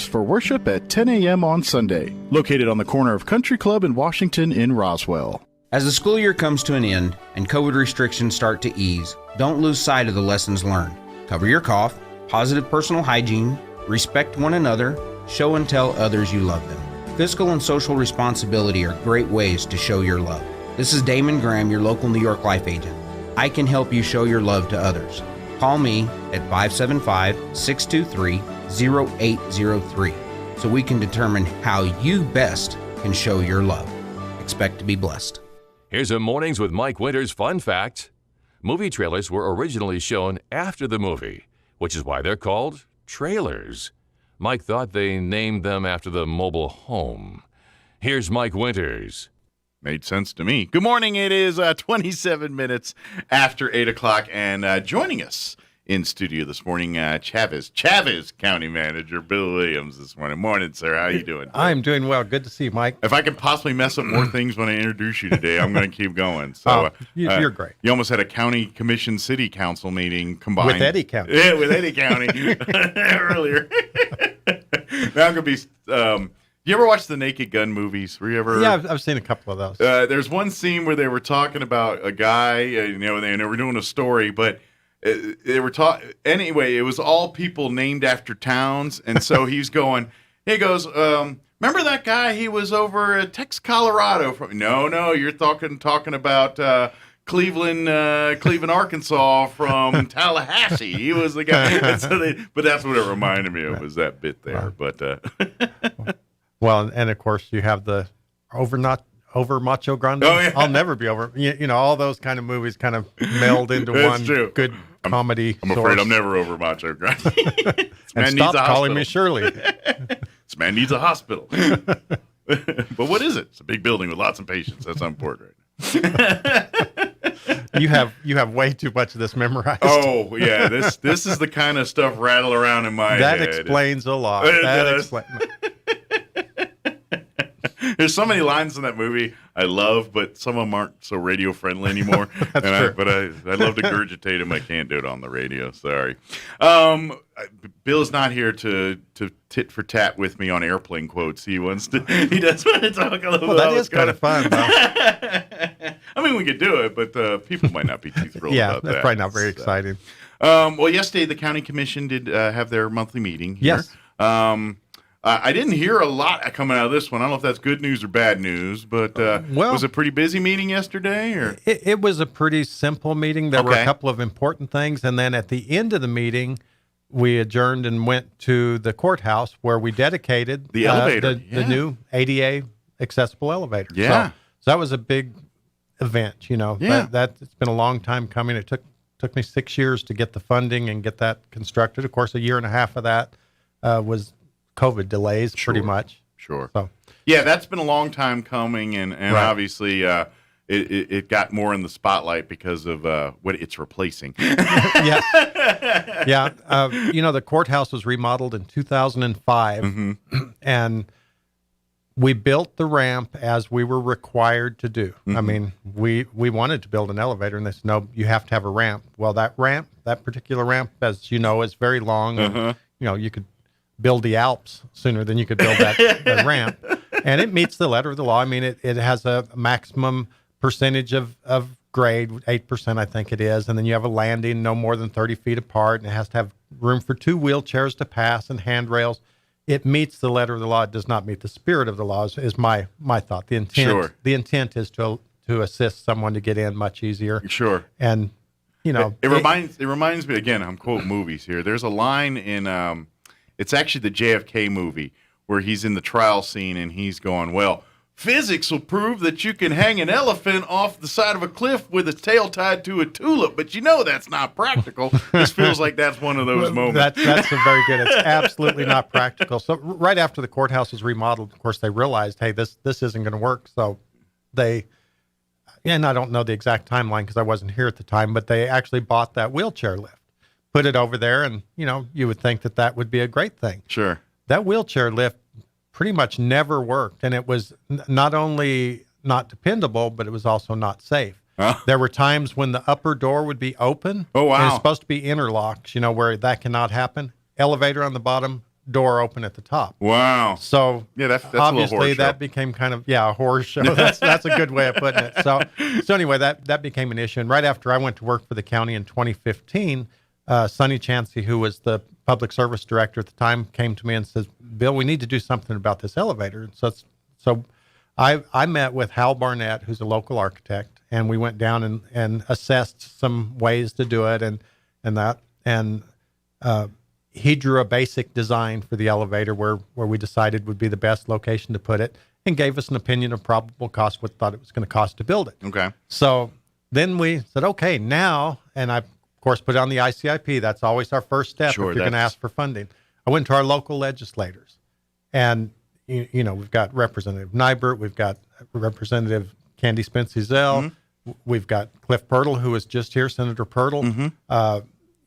for worship at 10 a.m. on Sunday. Located on the corner of Country Club and Washington in Roswell. As the school year comes to an end and COVID restrictions start to ease, don't lose sight of the lessons learned. Cover your cough, positive personal hygiene, respect one another, show and tell others you love them. Fiscal and social responsibility are great ways to show your love. This is Damon Graham, your local New York Life agent. I can help you show your love to others. Call me at 575-623-0803 so we can determine how you best can show your love. Expect to be blessed. Here's a Mornings with Mike Winters fun fact. Movie trailers were originally shown after the movie, which is why they're called trailers. Mike thought they named them after the mobile home. Here's Mike Winters. Made sense to me. Good morning. It is 27 minutes after 8 o'clock, and joining us in studio this morning, Chavez County Manager Bill Williams this morning. Morning, sir. How you doing? I'm doing well. Good to see you, Mike. If I can possibly mess up more things when I introduce you today, I'm going to keep going. So you're great. You almost had a county commission city council meeting combined. With Eddy County. Yeah, with Eddy County earlier. Now I'm going to be... you ever watch the Naked Gun movies? Were you ever? Yeah, I've seen a couple of those. There's one scene where they were talking about a guy, and they were doing a story, but they were anyway, it was all people named after towns, and so he goes, remember that guy? He was over at Tex, Colorado. No, you're talking about Cleveland, Arkansas from Tallahassee. He was the guy. But that's what it reminded me of, was that bit there. But well, and of course you have the over Macho Grande. Oh, yeah. I'll never be over. You know, all those kind of movies kind of meld into one good comedy. I'm afraid I'm never over Macho Grande. And stop calling me Shirley. This man needs a hospital. But what is it? It's a big building with lots of patients. That's important right now. You have way too much of this memorized. Oh yeah, this is the kind of stuff rattle around in my head. That explains a lot. There's so many lines in that movie I love, but some of them aren't so radio friendly anymore. That's true. I love to regurgitate them. I can't do it on the radio. Sorry. Bill's not here to tit for tat with me on airplane quotes. He does want to talk a little. Well, that is kind of fun, though. I mean, we could do it, but people might not be too thrilled about that. Yeah, that's probably not very exciting. Well, yesterday the county commission did have their monthly meeting here. Yes. I didn't hear a lot coming out of this one. I don't know if that's good news or bad news, but was it a pretty busy meeting yesterday? Or it was a pretty simple meeting. There were a couple of important things, and then at the end of the meeting, we adjourned and went to the courthouse where we dedicated the elevator, the new ADA accessible elevator. Yeah, so that was a big event. You know, that it's been a long time coming. It took me 6 years to get the funding and get that constructed. Of course, a year and a half of that was COVID delays, pretty much. Sure. So, yeah, that's been a long time coming, and right. Obviously it got more in the spotlight because of what it's replacing. Yes. Yeah. The courthouse was remodeled in 2005, and we built the ramp as we were required to do. I mean, we wanted to build an elevator, and they said, no, you have to have a ramp. Well, that particular ramp, as you know, is very long. And, you could build the Alps sooner than you could build that ramp. And it meets the letter of the law. I mean, it has a maximum percentage of grade, 8%, I think it is. And then you have a landing no more than 30 feet apart, and it has to have room for 2 wheelchairs to pass and handrails. It meets the letter of the law. It does not meet the spirit of the law, is my thought. The intent is to assist someone to get in much easier. Sure. And, it reminds me, again, I'm quoting movies here. There's a line in... it's actually the JFK movie where he's in the trial scene and he's going, well, physics will prove that you can hang an elephant off the side of a cliff with its tail tied to a tulip, but that's not practical. This feels like that's one of those moments. That's a very good. It's absolutely not practical. So right after the courthouse was remodeled, of course, they realized, hey, this isn't going to work. So and I don't know the exact timeline because I wasn't here at the time, but they actually bought that wheelchair lift. Put it over there, and, you would think that would be a great thing. Sure. That wheelchair lift pretty much never worked, and it was not only not dependable, but it was also not safe. There were times when the upper door would be open. Oh, wow. And it's supposed to be interlocked, where that cannot happen. Elevator on the bottom, door open at the top. Wow. So yeah, that's obviously a little horror show. that became kind of a horror show. That's a good way of putting it. So anyway, that became an issue. And right after I went to work for the county in 2015, Sonny Chansey, who was the public service director at the time, came to me and says, "Bill, we need to do something about this elevator." So I met with Hal Barnett, who's a local architect, and we went down and assessed some ways to do it and that. And he drew a basic design for the elevator where we decided would be the best location to put it, and gave us an opinion of probable cost, what thought it was going to cost to build it. Okay. So then we said, okay, now, and I, of course, put it on the ICIP. That's always our first step if you're going to ask for funding. I went to our local legislators, and, you know, we've got Representative Nybert, we've got Representative Candy Spence-Ezell, we've got Cliff Pirtle, who was just here, Senator Pirtle,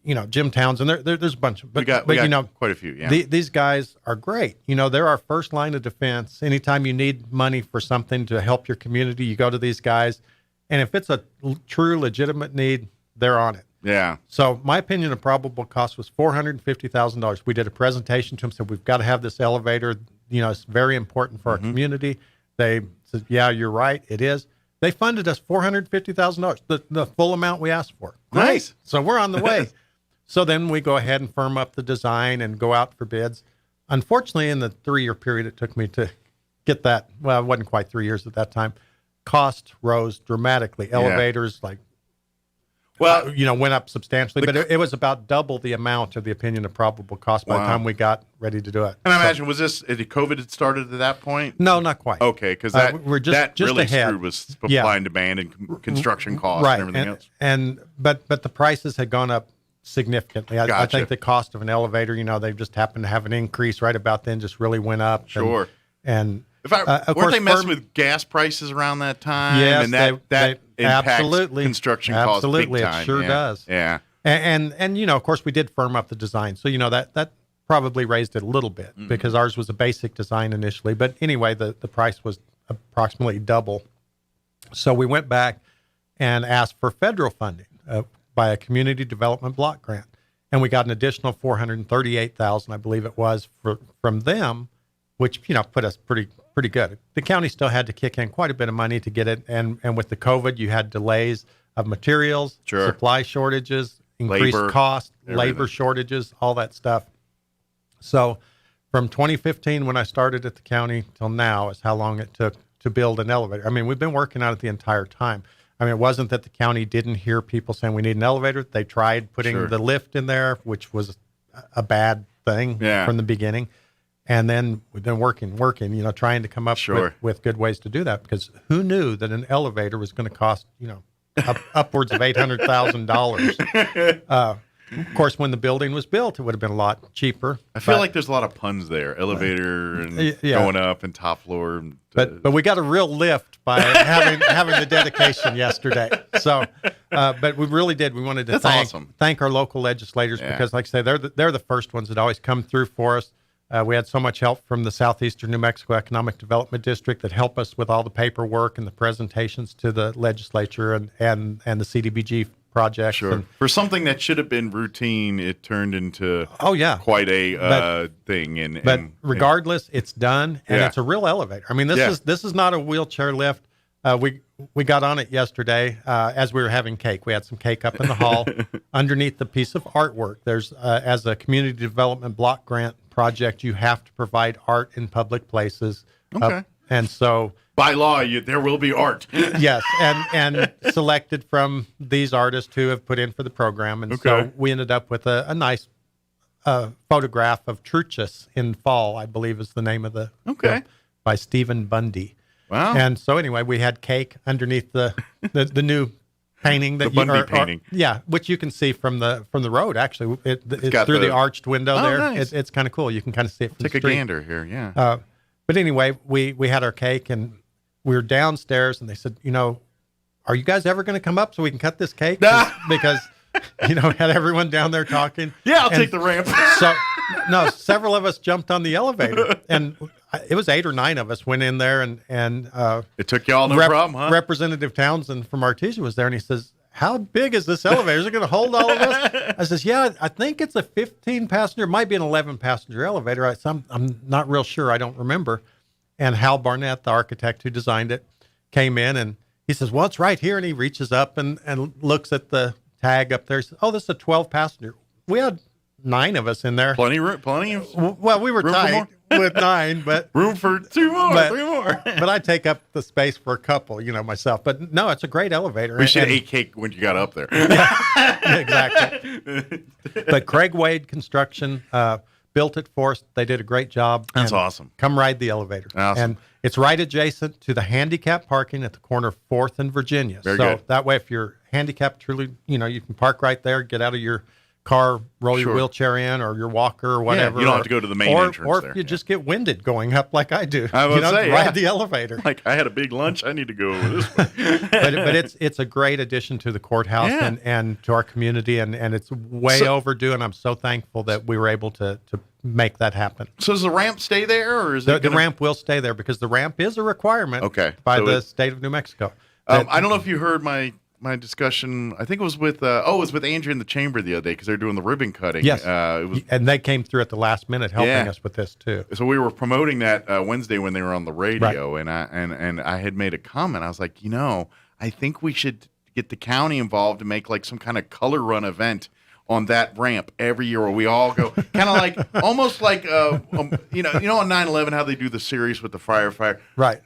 you know, Jim Townsend. There's a bunch of, but we got you know, quite a few. Yeah, these guys are great. You know, they're our first line of defense. Anytime you need money for something to help your community, you go to these guys, and if it's a true, legitimate need, they're on it. Yeah. So my opinion of probable cost was $450,000. We did a presentation to them, said we've got to have this elevator. You know, it's very important for our community. They said, yeah, you're right, it is. They funded us $450,000, the full amount we asked for. Nice. So we're on the way. So then we go ahead and firm up the design and go out for bids. Unfortunately, in the 3-year period it took me to get that, well, it wasn't quite 3 years at that time, cost rose dramatically. Elevators, you know, went up substantially, but it was about double the amount of the opinion of probable cost by the time we got ready to do it. And I imagine, was this, COVID had started at that point? No, not quite. Okay, because that really ahead. screwed with supply and demand and construction costs and everything else. But the prices had gone up significantly. I think the cost of an elevator, you know, they just happened to have an increase right about then, just really went up. Sure. And weren't they messing with gas prices around that time? Yes, and that impacts absolutely. construction costs big time. It sure does. Yeah. And you know, of course, we did firm up the design. So, you know, that probably raised it a little bit because ours was a basic design initially. But anyway, the price was approximately double. So we went back and asked for federal funding by a community development block grant. And we got an additional $438,000, I believe it was, from them, which, you know, put us pretty good. The county still had to kick in quite a bit of money to get it. And with the COVID, you had delays of materials, supply shortages, increased cost, labor shortages, all that stuff. So from 2015, when I started at the county, till now is how long it took to build an elevator. I mean, we've been working on it the entire time. I mean, it wasn't that the county didn't hear people saying we need an elevator. They tried putting the lift in there, which was a bad thing from the beginning. And then we've been working, you know, trying to come up with good ways to do that, because who knew that an elevator was going to cost, you know, upwards of $800,000. Of course, when the building was built, it would have been a lot cheaper. I feel like there's a lot of puns there. Elevator and going up and top floor. But we got a real lift by having the dedication yesterday. So, but we really did. We wanted to thank our local legislators because, like I say, they're the first ones that always come through for us. We had so much help from the Southeastern New Mexico Economic Development District that helped us with all the paperwork and the presentations to the legislature and the CDBG project. Sure. For something that should have been routine, it turned into quite a thing. But regardless, it's done, and it's a real elevator. I mean, this is not a wheelchair lift. We got on it yesterday as we were having cake. We had some cake up in the hall. Underneath the piece of artwork, there's as a community development block grant project, you have to provide art in public places. Okay. And so by law, there will be art. Yes, and selected from these artists who have put in for the program. And so we ended up with a nice photograph of Truchas in Fall, I believe is the name of the by Stephen Bundy. Wow. And so anyway, we had cake underneath the new painting that Bundy painting. Which you can see from the road. Actually, it's through the arched window there. Nice. It's kind of cool. You can kind of see it from the street. Take a gander here, yeah. But anyway, we had our cake and we were downstairs, and they said, you know, are you guys ever going to come up so we can cut this cake? Because you know, had everyone down there talking. Yeah, I'll take the ramp. So, no, several of us jumped on the elevator, and it was 8 or 9 of us went in there, and it took y'all no problem, huh? Representative Townsend from Artesia was there, and he says, how big is this elevator? Is it going to hold all of this? I says, yeah, I think it's a 15-passenger, might be an 11-passenger elevator. I'm not real sure. I don't remember. And Hal Barnett, the architect who designed it, came in and he says, well, it's right here. And he reaches up and looks at the tag up there. He says, oh, this is a 12-passenger. We had 9 of us in there. Plenty of Well, we were room tight with 9, but room for 2 more, 3 more. But I take up the space for a couple, myself. But no, it's a great elevator. We should have ate cake when you got up there. Exactly. But Craig Wade Construction built it for us. They did a great job. That's awesome. Come ride the elevator. Awesome. And it's right adjacent to the handicap parking at the corner of 4th and Virginia. Very good. That way, if you're handicapped, truly, you can park right there, get out of your car, roll your wheelchair in or your walker or whatever. You don't have to go to the main entrance or there. if you just get winded going up like I do. I would say, ride the elevator. Like I had a big lunch, I need to go over this way. but it's a great addition to the courthouse and to our community, and it's way overdue, and I'm so thankful that we were able to make that happen. So does the ramp stay there, or is the ramp will stay there because the ramp is a requirement by the state of New Mexico. I don't know if you heard my discussion. I think it was with Andrew in the chamber the other day because they're doing the ribbon cutting. Yes, and they came through at the last minute helping us with this too. So we were promoting that Wednesday when they were on the radio, and I had made a comment. I was like, I think we should get the county involved to make like some kind of color run event on that ramp every year where we all go kind of like almost like on 9/11 how they do the series with the firefighter. Right.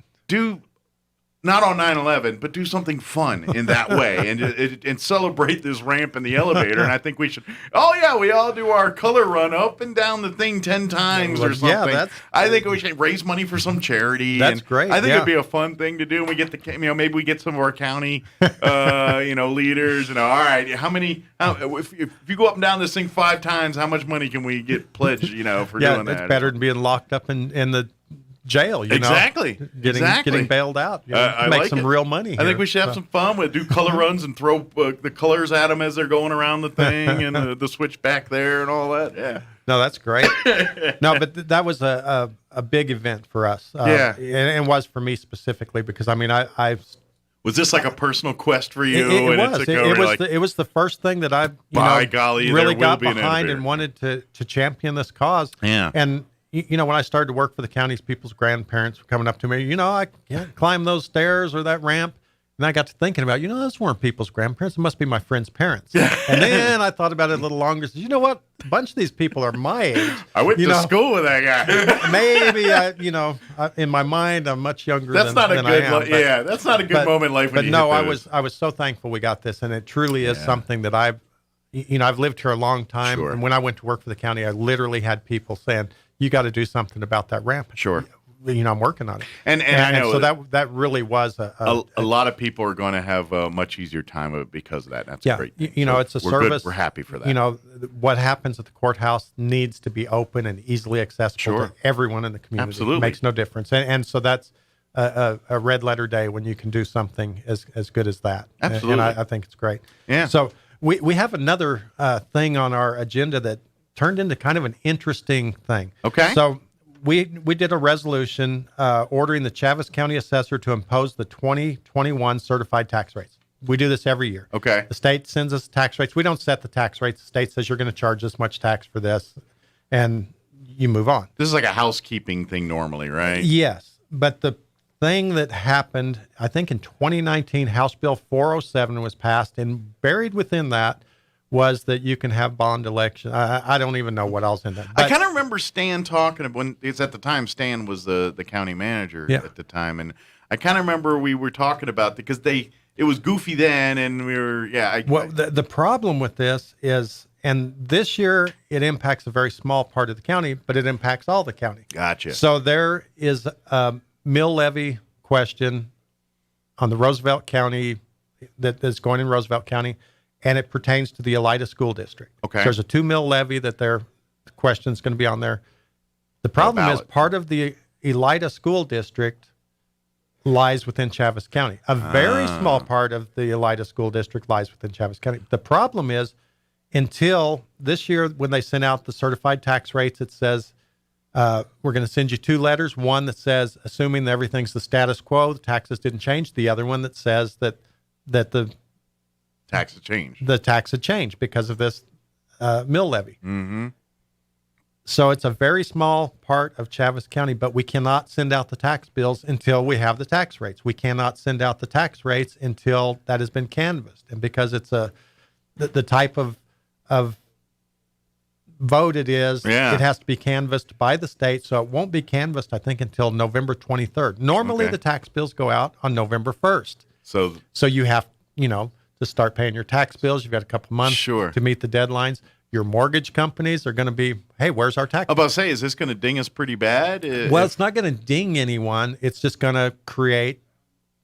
Not on 9/11, but do something fun in that way and celebrate this ramp and the elevator. And I think we should, we all do our color run up and down the thing 10 times or something. Yeah, I think we should raise money for some charity. That's great. I think it'd be a fun thing to do. And we get maybe we get some of our county, leaders. All right, if you go up and down this thing 5 times, how much money can we get pledged, for doing that? Yeah, it's better than being locked up in the jail, exactly. Getting bailed out. Make like some real money. I think we should have some fun with do color runs and throw the colors at them as they're going around the thing and the switch back there and all that. Yeah. No, that's great. No, but that was a big event for us. And was for me specifically because I was this like a personal quest for you? It was the first thing that I really got behind and wanted to champion this cause. Yeah. And when I started to work for the county's people's grandparents were coming up to me, I can't climb those stairs or that ramp. And I got to thinking about, those weren't people's grandparents. It must be my friend's parents. And then I thought about it a little longer. Said, you know what? A bunch of these people are my age. I went to school with that guy. Maybe, in my mind, I'm much younger than I am. That's not a good moment in life. I was so thankful we got this. And it truly is something that I've lived here a long time. Sure. And when I went to work for the county, I literally had people saying, you got to do something about that ramp. Sure. I'm working on it. And I know so that really was a lot of people are going to have a much easier time of it because of that. That's great. It's a service. We're happy for that. What happens at the courthouse needs to be open and easily accessible to everyone in the community. Absolutely. It makes no difference. And so that's a red letter day when you can do something as good as that. Absolutely. And I think it's great. Yeah. So we have another thing on our agenda that turned into kind of an interesting thing. Okay. So we did a resolution ordering the Chaves County Assessor to impose the 2021 certified tax rates. We do this every year. Okay. The state sends us tax rates. We don't set the tax rates. The state says you're going to charge this much tax for this, and you move on. This is like a housekeeping thing normally, right? Yes. But the thing that happened, I think in 2019, House Bill 407 was passed, and buried within that was that you can have bond election. I don't even know what else in that. I kind of remember Stan talking when it's at the time. Stan was the county manager at the time, and I kind of remember we were talking about because it was goofy then, and we were the problem with this is, and this year it impacts a very small part of the county, but it impacts all the county. Gotcha. So there is a mill levy question on the Roosevelt County that is going in Roosevelt County. And it pertains to the Elida School District. Okay. So there's a 2 mil levy that their question is going to be on there. The problem is part of the Elida School District lies within Chaves County. A very small part of the Elida School District lies within Chaves County. The problem is until this year when they sent out the certified tax rates, it says we're going to send you 2 letters. One that says, assuming that everything's the status quo, the taxes didn't change. The other one that says that the taxes change. The tax had changed because of this mill levy. Mm-hmm. So it's a very small part of Chaves County, but we cannot send out the tax bills until we have the tax rates. We cannot send out the tax rates until that has been canvassed. And because it's the type of vote it is, it has to be canvassed by the state. So it won't be canvassed, I think, until November 23rd. Normally, the tax bills go out on November 1st. So you have, to start paying your tax bills. You've got a couple months to meet the deadlines. Your mortgage companies are going to be, hey, where's our tax? I'm about to say, is this going to ding us pretty bad? Well, it's not going to ding anyone. It's just going to create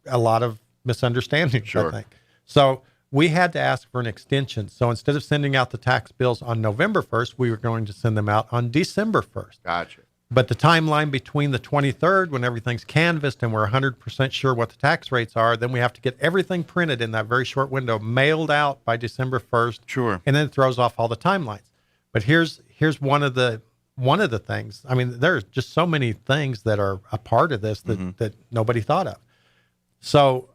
a lot of misunderstandings, I think. So we had to ask for an extension. So instead of sending out the tax bills on November 1st, we were going to send them out on December 1st. Gotcha. But the timeline between the 23rd, when everything's canvassed and we're 100% sure what the tax rates are, then we have to get everything printed in that very short window, mailed out by December 1st. Sure. And then it throws off all the timelines. But here's one of the things. I mean, there's just so many things that are a part of this that nobody thought of. So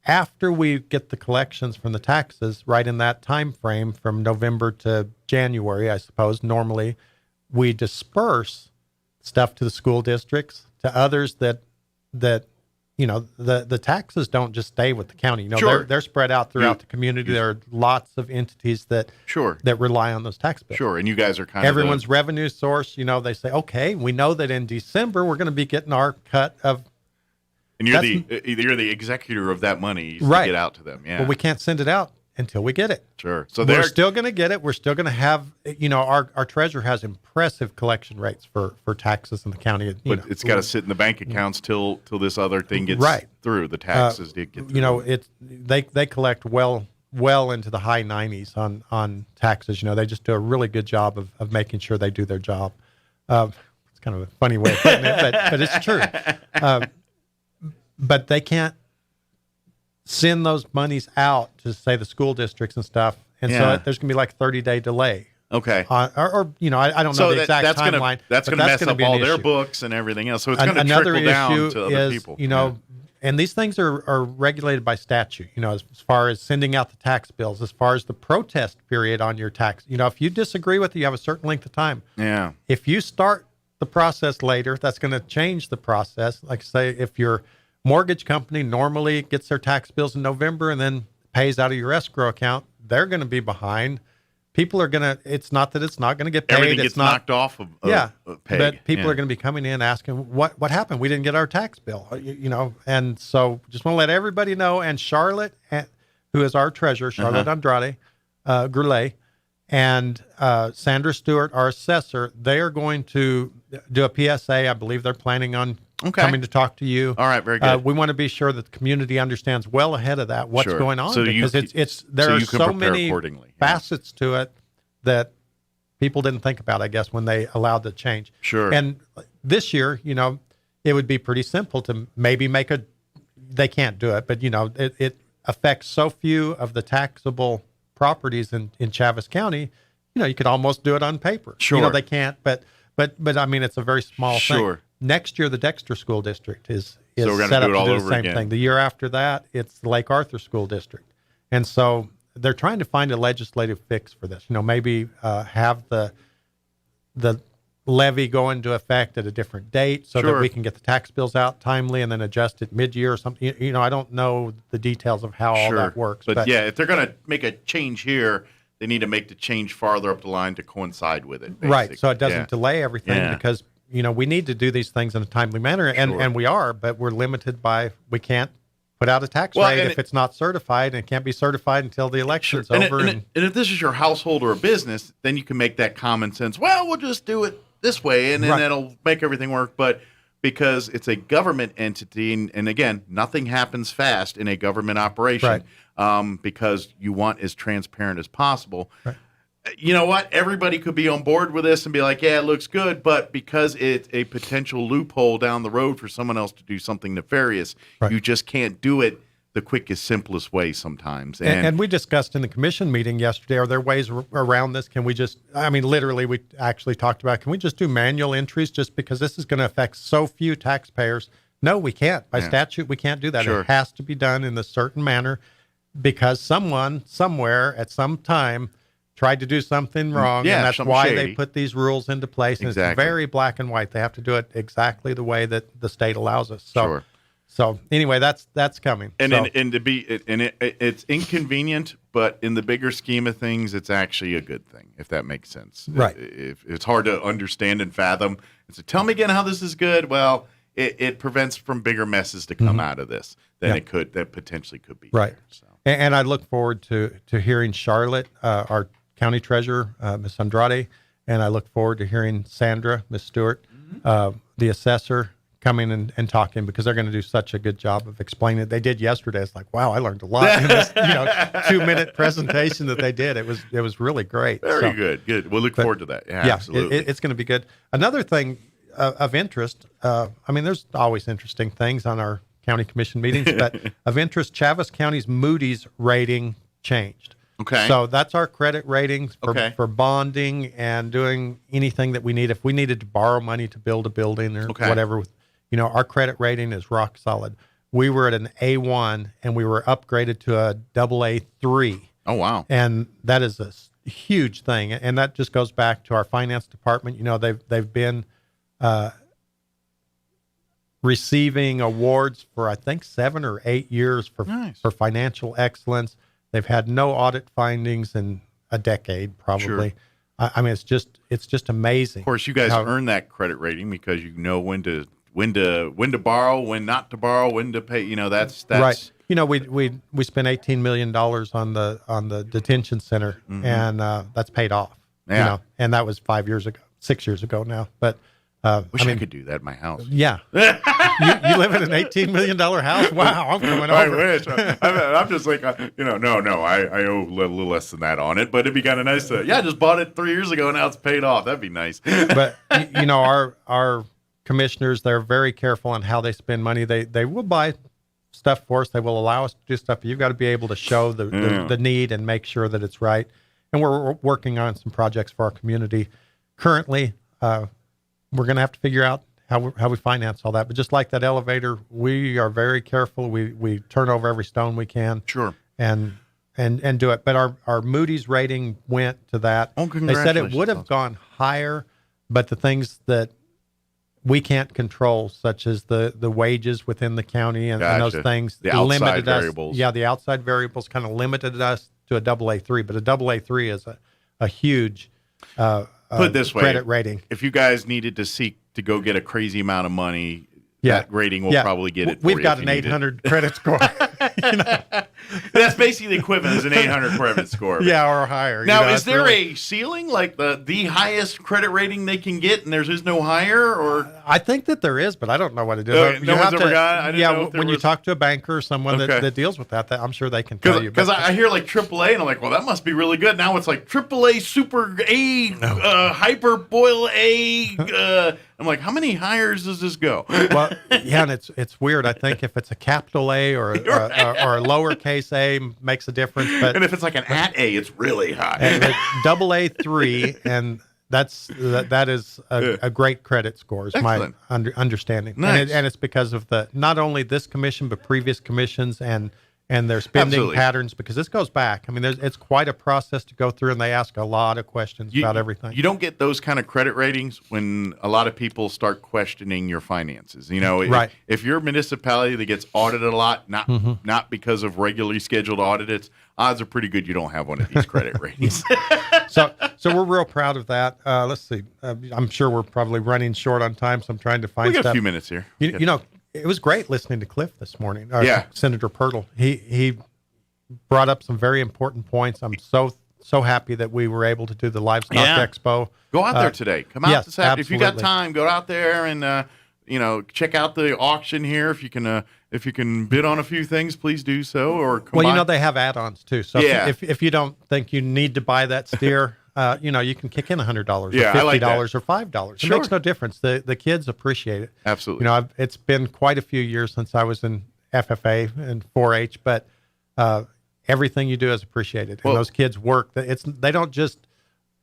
after we get the collections from the taxes, right in that time frame from November to January, I suppose, normally we disperse stuff to the school districts, to others that the taxes don't just stay with the county. They're spread out throughout the community. There are lots of entities that rely on those tax bills. Sure, and you guys are kind everyone's revenue source. They say, okay, we know that in December we're going to be getting our cut of. And you're the executor of that money to get out to them. Yeah. Well, we can't send it out until we get it. Sure. So we're still going to get it. We're still going to have, our treasurer has impressive collection rates for taxes in the county. But it's got to sit in the bank accounts till this other thing gets through. The taxes get through. They collect well into the high 90s on taxes. They just do a really good job of making sure they do their job. It's kind of a funny way of putting it, but it's true. But they can't send those monies out to, say, the school districts and stuff. And so there's going to be like a 30-day delay. Okay. I don't know the exact timeline. That's going to mess up all their books and everything else. So it's going to trickle down to other people. And these things are regulated by statute, as far as sending out the tax bills, as far as the protest period on your tax. If you disagree with it, you have a certain length of time. Yeah. If you start the process later, that's going to change the process. Like, say, if your mortgage company normally gets their tax bills in November and then pays out of your escrow account, they're going to be behind. People are going to, it's not that it's not going to get paid. Everything gets knocked off of peg. But people are going to be coming in asking, what happened? We didn't get our tax bill, and so just want to let everybody know. And Charlotte, who is our treasurer, Charlotte Andrade, Goulet, and Sandra Stewart, our assessor, they are going to do a PSA. I believe they're planning on coming to talk to you. All right, very good. We want to be sure that the community understands well ahead of that what's going on, because there are so many facets to it that people didn't think about, I guess, when they allowed the change. Sure. And this year, it would be pretty simple to maybe they can't do it, but it affects so few of the taxable properties in Chaves County. You could almost do it on paper. Sure. They can't, but I mean, it's a very small thing. Next year, the Dexter School District is set up to do the same thing. The year after that, it's the Lake Arthur School District. And so they're trying to find a legislative fix for this. Maybe have the levy go into effect at a different date so that we can get the tax bills out timely and then adjust it mid-year or something. I don't know the details of how all that works. But if they're going to make a change here, they need to make the change farther up the line to coincide with it. Basically. Right, so it doesn't delay everything because we need to do these things in a timely manner, and we are, but we're limited by, we can't put out a tax rate if it's not certified, and it can't be certified until the election's over. And if this is your household or a business, then you can make that common sense, we'll just do it this way, and then it'll make everything work. But because it's a government entity, and again, nothing happens fast in a government operation, because you want as transparent as possible. Right. You know what? Everybody could be on board with this and be like, yeah, it looks good. But because it's a potential loophole down the road for someone else to do something nefarious, you just can't do it the quickest, simplest way sometimes. And we discussed in the commission meeting yesterday, are there ways around this? Can we just, literally, we actually talked about, can we just do manual entries just because this is going to affect so few taxpayers? No, we can't. By statute, we can't do that. It has to be done in a certain manner. because someone somewhere at some time tried to do something wrong, Yeah, and that's something why shady. they put these rules into place. And Exactly. it's very black and white. They have to do it exactly the way that the state allows us. So, Sure. so anyway, that's coming. And So- it's inconvenient, but in the bigger scheme of things, it's actually a good thing, if that makes sense. Right. If it's hard to understand and fathom. So tell me again how this is good. Well, it prevents from bigger messes to come out of this than that potentially could be. Right. There, so. And I look forward to hearing Charlotte, our county treasurer, Ms. Andrade, and I look forward to hearing Sandra, Ms. Stewart, the assessor, coming and talking, because they're going to do such a good job of explaining it. They did yesterday. It's like, wow, I learned a lot in this 2-minute presentation that they did. It was really great. Very good. Good. We'll look forward to that. Yeah, absolutely. It's going to be good. Another thing of interest, there's always interesting things on our county commission meetings, but of interest, Chaves County's Moody's rating changed. Okay. So that's our credit ratings for bonding and doing anything that we need. If we needed to borrow money to build a building or whatever, our credit rating is rock solid. We were at an A1 and we were upgraded to a AA3. Oh, wow. And that is a huge thing. And that just goes back to our finance department. They've been receiving awards for, I think, 7 or 8 years for financial excellence. They've had no audit findings in a decade, probably. Sure. It's just amazing. Of course, you guys earn that credit rating because you know when to borrow, when not to borrow, when to pay. That's right. We spent $18 million on the detention center, and that's paid off. Yeah. And that was 6 years ago now. But wish I could do that in my house. Yeah. you live in an $18 million house? Wow, I'm coming over. I wish. I'm just like, no, I owe a little less than that on it, but it'd be kind of nice to, I just bought it 3 years ago and now it's paid off. That'd be nice. But, our commissioners, they're very careful on how they spend money. They will buy stuff for us. They will allow us to do stuff, but you've got to be able to show the need and make sure that it's right. And we're working on some projects for our community. Currently, we're going to have to figure out how we finance all that. But just like that elevator, we are very careful. We turn over every stone we can. Sure. And do it. But our Moody's rating went to that. Oh, they said it would have gone higher, but the things that we can't control, such as the wages within the county and those things, the outside limited variables. us. Yeah, the outside variables kind of limited us to a AA3, but a AA3 is a huge put it this way, credit rating. If you guys needed to seek to go get a crazy amount of money, that rating will probably get it. We've got an 800 credit score. That's basically the equivalent as an 800 credit score. Yeah, or higher. Now, is there a ceiling, like the highest credit rating they can get, and there is no higher? Or I think that there is, but I don't know what it is. No one's ever got. I didn't know if when you talk to a banker or someone that deals with that, I'm sure they can tell you. Because I hear like AAA, and I'm like, well, that must be really good. Now it's like AAA, Super A, Hyper Boil A. I'm like, how many hires does this go? Well, yeah, and it's weird. I think if it's a capital A or a lowercase A makes a difference. But and if it's like an @A, it's really high. AA3, and that is a great credit score. Is my understanding. Nice. And it's because of not only this commission but previous commissions and their spending patterns, because this goes back. It's quite a process to go through, and they ask a lot of questions about everything. You don't get those kind of credit ratings when a lot of people start questioning your finances. Right. If you're a municipality that gets audited a lot, not because of regularly scheduled audits, odds are pretty good you don't have one of these credit ratings. So we're real proud of that. Let's see. I'm sure we're probably running short on time, so I'm trying to find We got stuff. a few minutes here. It was great listening to Cliff this morning. Yeah. Senator Pirtle. He brought up some very important points. I'm so happy that we were able to do the Livestock Expo. Go out there today. Come out yes, this afternoon. If you got absolutely. time, go out there and check out the auction here. If you can bid on a few things, please do so. Or come by. They have add-ons too. So if you don't think you need to buy that steer, you can kick in $100 or $50 or $5. Sure. It makes no difference. The kids appreciate it. Absolutely. It's been quite a few years since I was in FFA and 4-H, but everything you do is appreciated. And those kids work. They don't just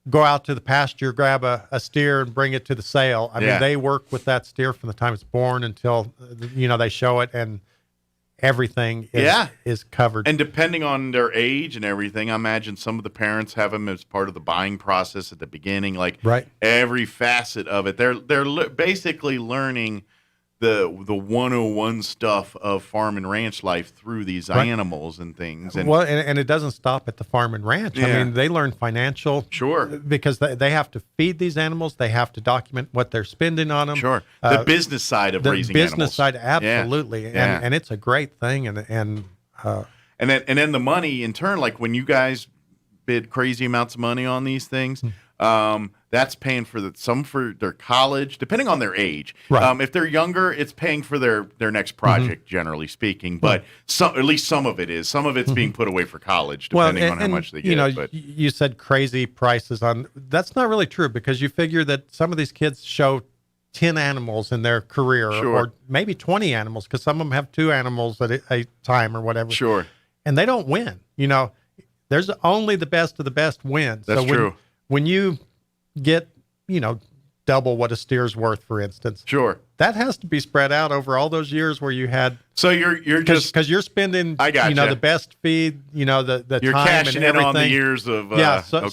go out to the pasture, grab a steer and bring it to the sale. I mean, they work with that steer from the time it's born until, they show it. And everything is covered. And depending on their age and everything, I imagine some of the parents have them as part of the buying process at the beginning, like every facet of it. They're basically learning the 101 stuff of farm and ranch life through these animals and things. And and it doesn't stop at the farm and ranch. I mean, they learn financial, because they have to feed these animals. They have to document what they're spending on them. The business side of raising animals. The business side, absolutely. And it's a great thing. And then the money in turn, like when you guys bid crazy amounts of money on these things, that's paying for some for their college, depending on their age. If they're younger, it's paying for their next project, generally speaking. But at least some of it is. Some of it's being put away for college, depending on how much they get. You said crazy prices on. That's not really true, because you figure that some of these kids show 10 animals in their career, or maybe 20 animals, because some of them have 2 animals at a time or whatever. And they don't win. There's only the best of the best win. That's true. When you get, double what a steer's worth, for instance. That has to be spread out over all those years where you had. So you're just because you're spending, the best feed, the you're time cashing and everything. in on the years of. So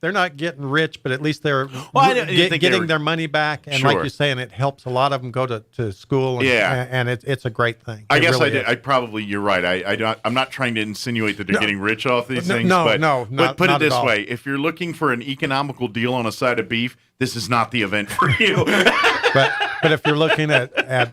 they're not getting rich, but at least they're getting their money back. And like you're saying, it helps a lot of them go to school. And it's a great thing. I guess you're right. I'm not trying to insinuate that they're getting rich off these things. But put it this way: if you're looking for an economical deal on a side of beef, this is not the event for you. But if you're looking at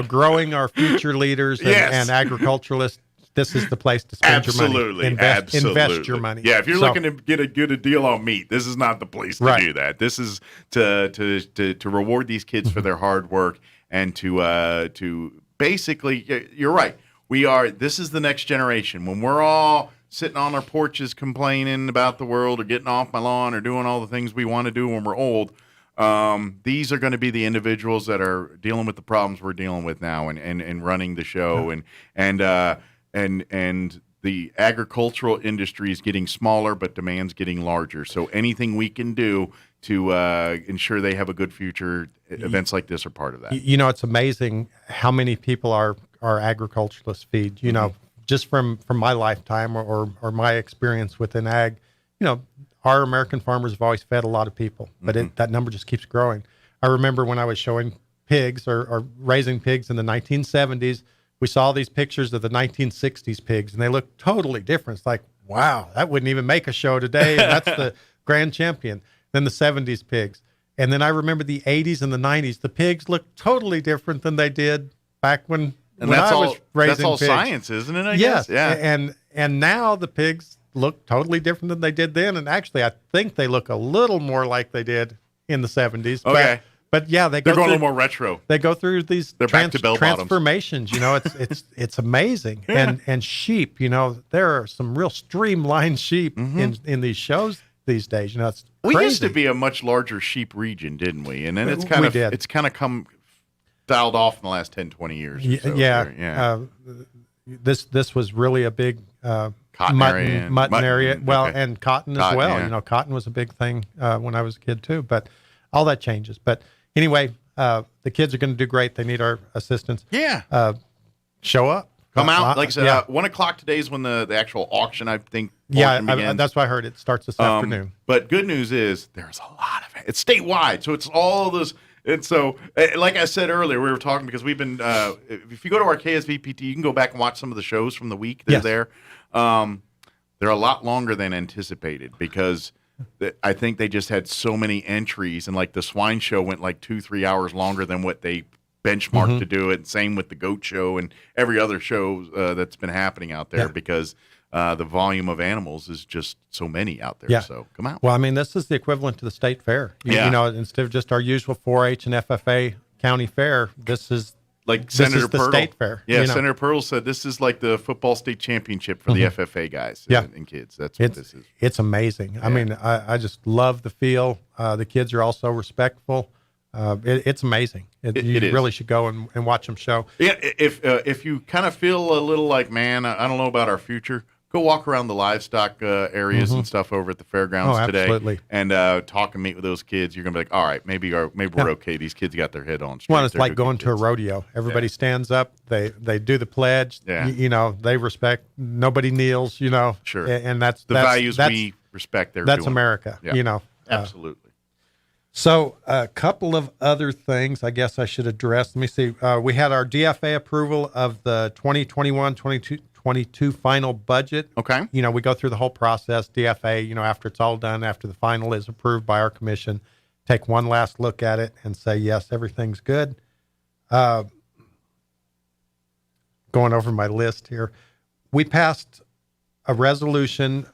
growing our future leaders and agriculturalists, this is the place to spend your money. Invest your money. Yeah, if you're looking to get a deal on meat, this is not the place to do that. This is to reward these kids for their hard work and to basically, you're right. This is the next generation. When we're all sitting on our porches complaining about the world or getting off my lawn or doing all the things we want to do when we're old, these are going to be the individuals that are dealing with the problems we're dealing with now and running the show and the agricultural industry is getting smaller, but demand's getting larger. So anything we can do to ensure they have a good future, events like this are part of that. It's amazing how many people our agriculturalists feed. Just from my lifetime or my experience within ag, our American farmers have always fed a lot of people, but that number just keeps growing. I remember when I was showing pigs or raising pigs in the 1970s, we saw these pictures of the 1960s pigs, and they looked totally different. It's like, wow, that wouldn't even make a show today. And that's the grand champion. Then the 70s pigs. And then I remember the 80s and the 90s. The pigs looked totally different than they did back when I was raising pigs. That's all science, isn't it, I guess? Yeah. And now the pigs look totally different than they did then. And actually, I think they look a little more like they did in the 70s. Okay. But yeah, they're going a little more retro. They go through these transformations. It's amazing. And sheep, there are some real streamlined sheep in these shows these days. It's crazy. We used to be a much larger sheep region, didn't we? And then it's kind of come dialed off in the last 10, 20 years. This was really a big mutton area. Well, and cotton as well. Yeah. Cotton was a big thing when I was a kid too. But all that changes. But anyway, the kids are going to do great. They need our assistance. Yeah. Show up. Come out. Like I said, 1 o'clock today is when the actual auction, I think, begins. That's what I heard. It starts this afternoon. But good news is there's a lot of it. It's statewide. So it's all those. And so, like I said earlier, we were talking because we've been, if you go to our KSVPT, you can go back and watch some of the shows from the week. They're there. They're a lot longer than anticipated because I think they just had so many entries. And like the swine show went like 2-3 hours longer than what they benchmarked to do it. Same with the goat show and every other show that's been happening out there because the volume of animals is just so many out there. Yeah. So come out. Well, I mean, this is the equivalent to the state fair. Instead of just our usual 4-H and FFA county fair, this is like Senator the Pearl. State fair. Yeah, Senator Pearl said this is like the football state championship for the FFA guys and kids. That's what this is. It's amazing. Yeah. I mean, I just love the feel. The kids are also respectful. It's amazing. You really should go and watch them show. Yeah, if you kind of feel a little like, man, I don't know about our future, go walk around the livestock areas and stuff over at the fairgrounds today. Absolutely. And talk and meet with those kids. You're gonna be like, all right, maybe we're okay. These kids got their head on straight. Well, it's They're like good going to a kids. rodeo. Everybody stands up. They do the pledge. Yeah. You know, they respect. Nobody kneels. You know. Sure. And that's The values we respect. They're That's doing. America. Yeah. You know. Absolutely. So a couple of other things I guess I should address. Let me see. We had our DFA approval of the 2021-22 final budget. Okay. You know, we go through the whole process. DFA, you know, after it's all done, after the final is approved by our commission, take one last look at it and say, yes, everything's good. Going over my list here. We passed a resolution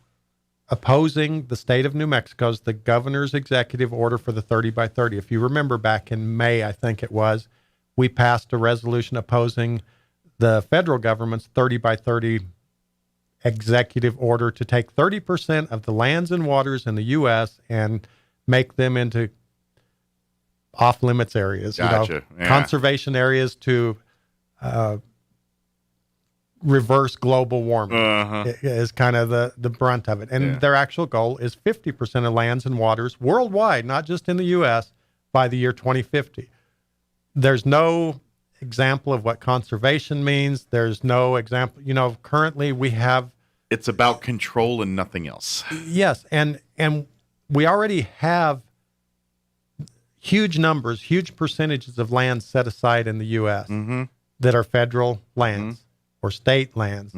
opposing the state of New Mexico's, the governor's executive order for the 30 by 30. If you remember back in May, I think it was, we passed a resolution opposing the federal government's 30 by 30 executive order to take 30% of the lands and waters in the U.S. and make them into off-limits areas, Gotcha. you know, Yeah. conservation areas to reverse global warming is kind of the brunt of it. And their actual goal is 50% of lands and waters worldwide, not just in the U.S., by the year 2050. There's no example of what conservation means. There's no example. You know, currently we have... It's about control and nothing else. Yes, and we already have huge numbers, huge percentages of land set aside in the U.S. That are federal lands or state lands.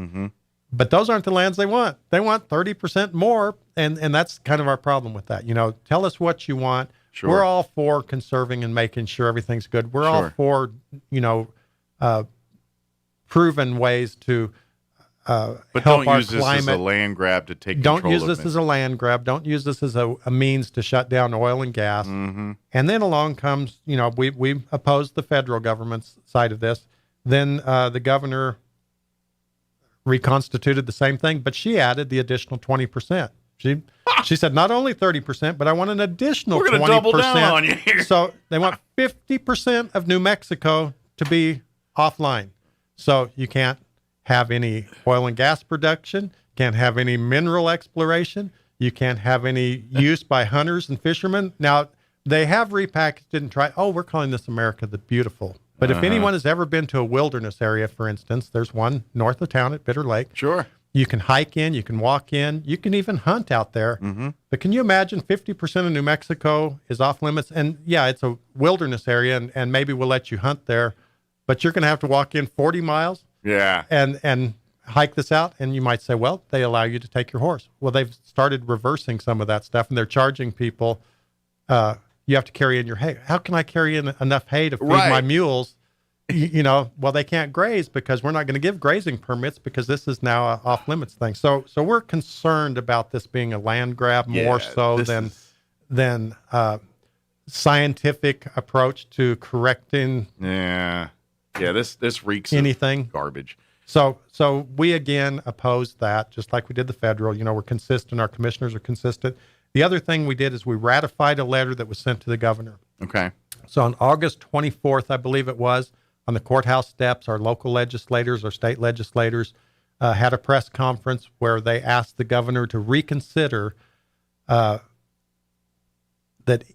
But those aren't the lands they want. They want 30% more, and that's kind of our problem with that. You know, tell us what you want. Sure. We're all for conserving and making sure everything's good. We're all for, you know, proven ways to But help don't our use this climate. as a land grab to take Don't control use of this it. as a land grab. Don't use this as a means to shut down oil and gas. And then along comes, you know, we oppose the federal government's side of this. Then the governor reconstituted the same thing, but she added the additional 20%. She said not only 30%, but I want an additional 20%. We're going to double down on you here. So they want 50% of New Mexico to be offline. So you can't have any oil and gas production, can't have any mineral exploration, you can't have any use by hunters and fishermen. Now, they have repackaged it and tried, we're calling this America the Beautiful. But if anyone has ever been to a wilderness area, for instance, there's one north of town at Bitter Lake. Sure. You can hike in, you can walk in, you can even hunt out there. But can you imagine 50% of New Mexico is off limits? And yeah, it's a wilderness area, and maybe we'll let you hunt there, but you're going to have to walk in 40 miles Yeah. and hike this out. And you might say, well, they allow you to take your horse. Well, they've started reversing some of that stuff, and they're charging people, you have to carry in your hay. How can I carry in enough hay to feed my mules? You know, well, they can't graze because we're not going to give grazing permits because this is now an off-limits thing. So we're concerned about this being a land grab more so than scientific approach to correcting this reeks anything of garbage. So we again oppose that, just like we did the federal. You know, we're consistent. Our commissioners are consistent. The other thing we did is we ratified a letter that was sent to the governor. Okay. So on August 24th, I believe it was, on the courthouse steps, our local legislators, our state legislators had a press conference where they asked the governor to reconsider that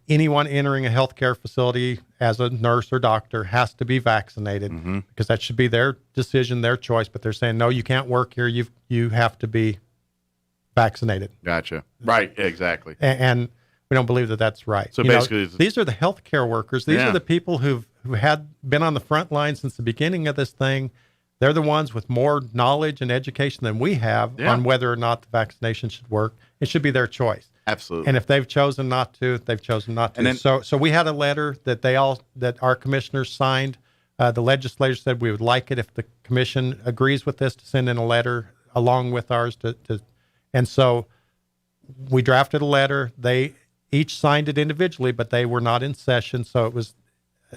anyone entering a healthcare facility as a nurse or doctor has to be vaccinated because that should be their decision, their choice. But they're saying, no, you can't work here. You have to be vaccinated. Gotcha. Right. Exactly. And we don't believe that that's right. So basically, these are the healthcare workers. These are the people who had been on the front line since the beginning of this thing. They're the ones with more knowledge and education than we have on whether or not the vaccination should work. It should be their choice. Absolutely. And if they've chosen not to, they've chosen not to. And then, so we had a letter that our commissioners signed. The legislators said we would like it if the commission agrees with this to send in a letter along with ours and so we drafted a letter. They each signed it individually, but they were not in session, so it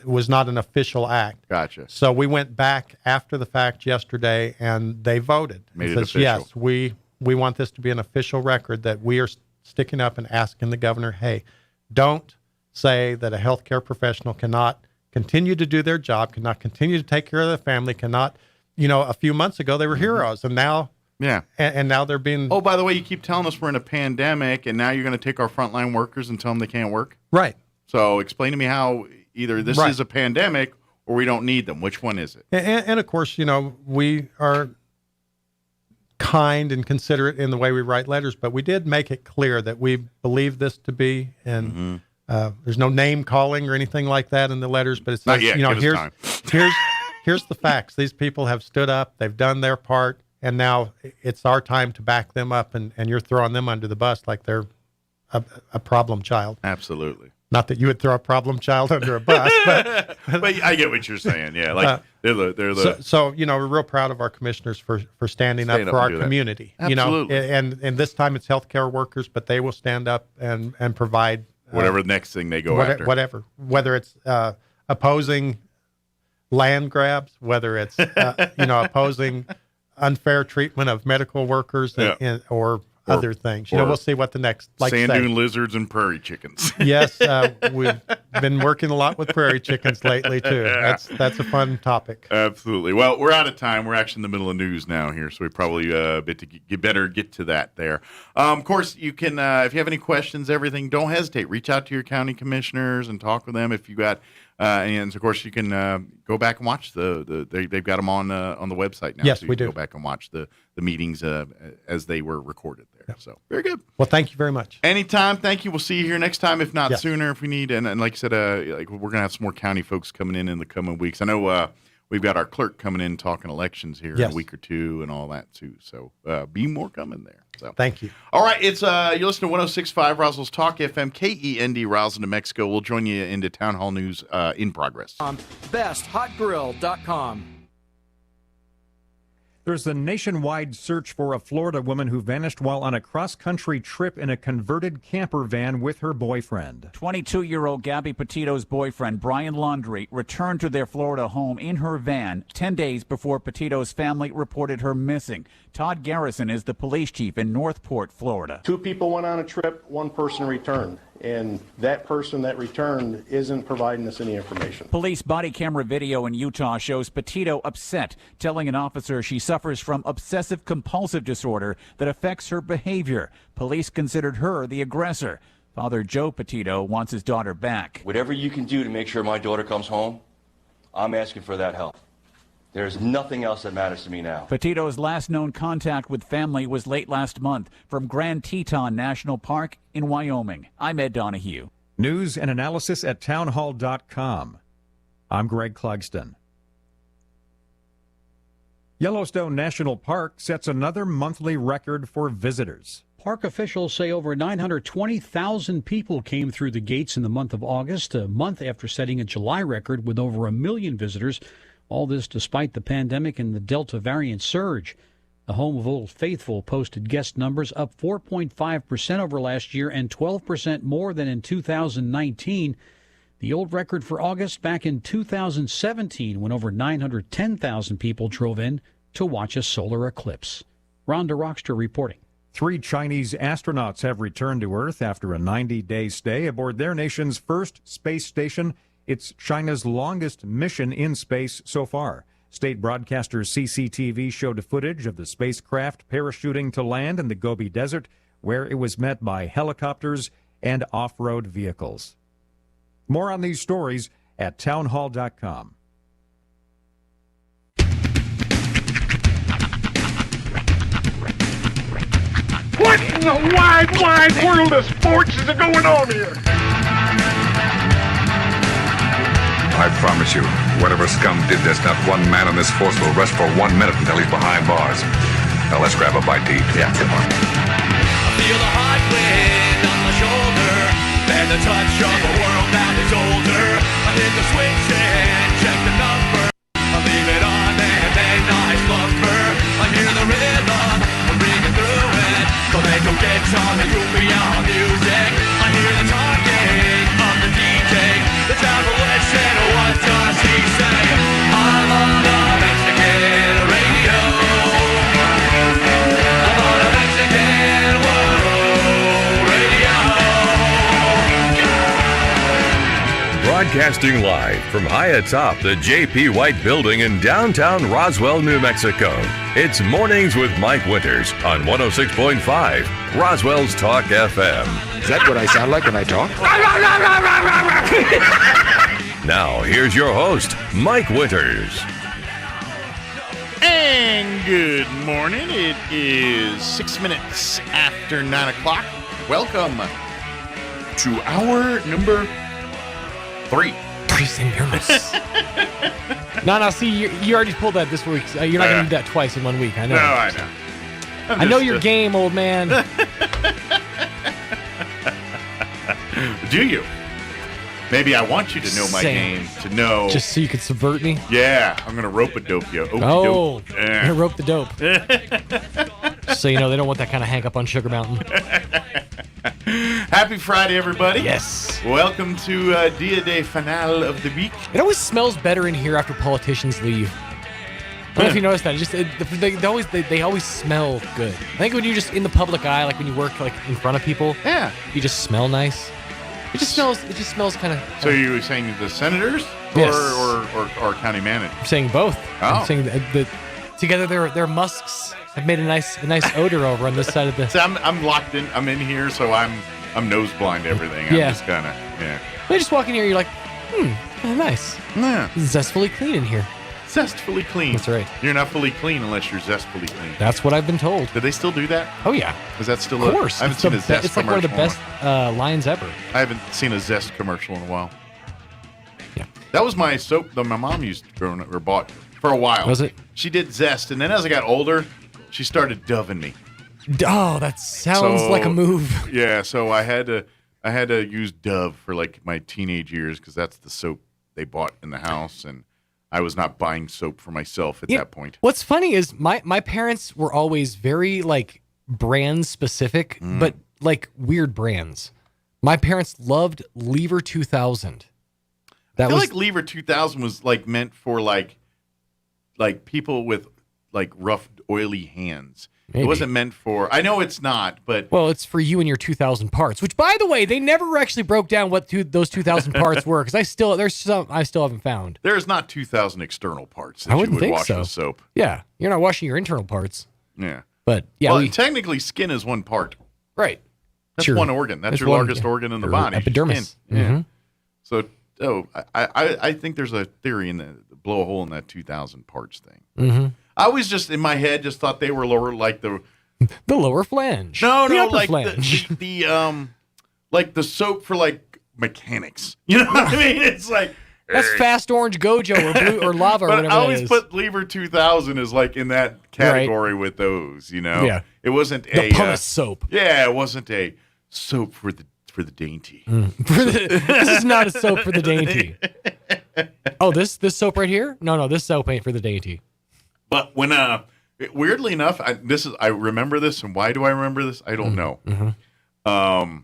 was not an official act. Gotcha. So we went back after the fact yesterday, and they voted. Made it says, official. Yes, we want this to be an official record that we are sticking up and asking the governor, hey, don't say that a healthcare professional cannot continue to do their job, cannot continue to take care of their family, cannot, a few months ago they were heroes, and now Yeah. And now they're being... Oh, by the way, you keep telling us we're in a pandemic, and now you're going to take our frontline workers and tell them they can't work? Right. So explain to me how either this Right. is a pandemic or we don't need them. Which one is it? And of course, we are kind and considerate in the way we write letters, but we did make it clear that we believe this to be, and there's no name calling or anything like that in the letters, but it says, Not yet. Give us time. here's the facts. These people have stood up, they've done their part, and now it's our time to back them up, and you're throwing them under the bus like they're a problem child. Absolutely. Not that you would throw a problem child under a bus, but I get what you're saying. Yeah, like they're the. So we're real proud of our commissioners for standing up for our community. Absolutely. And this time it's healthcare workers, but they will stand up and provide whatever the next thing they go after. Whatever, whether it's opposing land grabs, whether it's opposing unfair treatment of medical workers, or other things. We'll see what the next, sand dune lizards and prairie chickens. Yes, we've been working a lot with prairie chickens lately too. That's a fun topic. Absolutely. Well, we're out of time. We're actually in the middle of news now here, so we probably better get to that there. Of course, you can if you have any questions, everything, don't hesitate. Reach out to your county commissioners and talk with them if you got. And of course, you can go back and watch they've got them on the website now. Yes, so we do. Go back and watch the meetings as they were recorded there. Yeah. So very good. Well, thank you very much. Anytime. Thank you. We'll see you here next time, if not sooner, if we need. And like you said, we're gonna have some more county folks coming in the coming weeks. I know we've got our clerk coming in talking elections here in a week or two and all that too. So be more coming there. So thank you. All right, it's you're listening to 106.5 Roswell's Talk FM, KEND, Roswell, New Mexico. We'll join you into Town Hall News in progress. BestHotGrill.com. There's a nationwide search for a Florida woman who vanished while on a cross-country trip in a converted camper van with her boyfriend. 22-year-old Gabby Petito's boyfriend, Brian Laundrie, returned to their Florida home in her van 10 days before Petito's family reported her missing. Todd Garrison is the police chief in Northport, Florida. 2 people went on a trip, 1 person returned. And that person that returned isn't providing us any information. Police body camera video in Utah shows Petito upset, telling an officer she suffers from obsessive-compulsive disorder that affects her behavior. Police considered her the aggressor. Father Joe Petito wants his daughter back. Whatever you can do to make sure my daughter comes home, I'm asking for that help. There's nothing else that matters to me now. Petito's last known contact with family was late last month from Grand Teton National Park in Wyoming. I'm Ed Donahue. News and analysis at townhall.com. I'm Greg Clugston. Yellowstone National Park sets another monthly record for visitors. Park officials say over 920,000 people came through the gates in the month of August, a month after setting a July record with over 1 million visitors. All this despite the pandemic and the Delta variant surge. The home of Old Faithful posted guest numbers up 4.5% over last year and 12% more than in 2019. The old record for August back in 2017 when over 910,000 people drove in to watch a solar eclipse. Rhonda Rockster reporting. 3 Chinese astronauts have returned to Earth after a 90-day stay aboard their nation's first space station. It's China's longest mission in space so far. State broadcaster CCTV showed footage of the spacecraft parachuting to land in the Gobi Desert, where it was met by helicopters and off-road vehicles. More on these stories at townhall.com. What in the wide world of sports is going on here? I promise you, whatever scum did this, not one man on this force will rest for 1 minute until he's behind bars. Now let's grab a bite to eat. Yeah, come on. I feel the hot wind on my shoulder and the touch of a world that is older. I hit the switch and check the number. I leave it on and then I slumber. I hear the rhythm, I'm ringing through it. Flamenco guitar and cumbia music. I hear the talking of the DJ. The travelist said, what does he say? I'm on the Mexican radio. I'm on a Mexican world radio. Broadcasting live from high atop the J.P. White Building in downtown Roswell, New Mexico. It's Mornings with Mike Winters on 106.5 Roswell's Talk FM. Is that what I sound like when I talk? Now, here's your host, Mike Winters. And good morning. It is 6 minutes after 9 o'clock. Welcome to hour number 3. No, see, you already pulled that this week. You're not going to do that twice in 1 week. I know. No, I know. I know your game, old man. Do you? Maybe I want you to know my game, to know. Just so you could subvert me? Yeah, I'm going to rope-a-dope you. Oh, yeah. You're going to rope the dope. So, you know, they don't want that kind of hank up on Sugar Mountain. Happy Friday, everybody. Yes. Welcome to Dia de Finale of the week. It always smells better in here after politicians leave. I don't know if you noticed that. They always smell good. I think when you're just in the public eye, like when you work like in front of people, yeah, you just smell nice. It just smells kind of. So you were saying the senators, yes, or county manager? I'm saying both. Oh. I'm saying that together their musks have made a nice odor over on this side of the. So I'm locked in. I'm in here, so I'm nose blind to everything. I'm just kind of When you just walk in here, you're like, kind of nice. Yeah. Zestfully clean in here. Zestfully clean. That's right. You're not fully clean unless you're zestfully clean. That's what I've been told. Do they still do that? Oh, yeah. Is that still of course. I haven't seen a Zest It's like one of the best lines ever. I haven't seen a Zest commercial in a while. Yeah. That was my soap that my mom used growing up, or bought for a while. Was it? She did Zest, and then as I got older, she started doving me. Oh, that sounds like a move. Yeah, so I had to use Dove for like my teenage years because that's the soap they bought in the house, and I was not buying soap for myself at that point. What's funny is my parents were always very like brand specific, but like weird brands. My parents loved Lever 2000. I feel like Lever 2000 was like meant for like people with like rough, oily hands. Maybe. It wasn't meant for. I know it's not, but well, it's for you and your 2,000 parts. Which, by the way, they never actually broke down what those 2,000 parts were because I still haven't found. There's not 2,000 external parts that I wouldn't you would think wash so. with soap. Yeah, you're not washing your internal parts. Yeah, but yeah, well, technically, skin is one part. Right. That's one organ. That's your largest organ in the body. Epidermis. Yeah. So, I think there's a theory in that blow a hole in that 2,000 parts thing. Mm-hmm. I always just in my head just thought they were lower, like the lower flange. No, like flange. the like the soap for like mechanics. You know what I mean? It's like that's Fast Orange Gojo or Blue or Lava or but whatever. I always put Lever 2000 as like in that category with those. You know, yeah. It wasn't the pumice soap. Yeah, it wasn't a soap for the dainty. This is not a soap for the dainty. Oh, this soap right here? No, this soap ain't for the dainty. But when weirdly enough, I remember this, and why do I remember this? I don't know. Mm-hmm.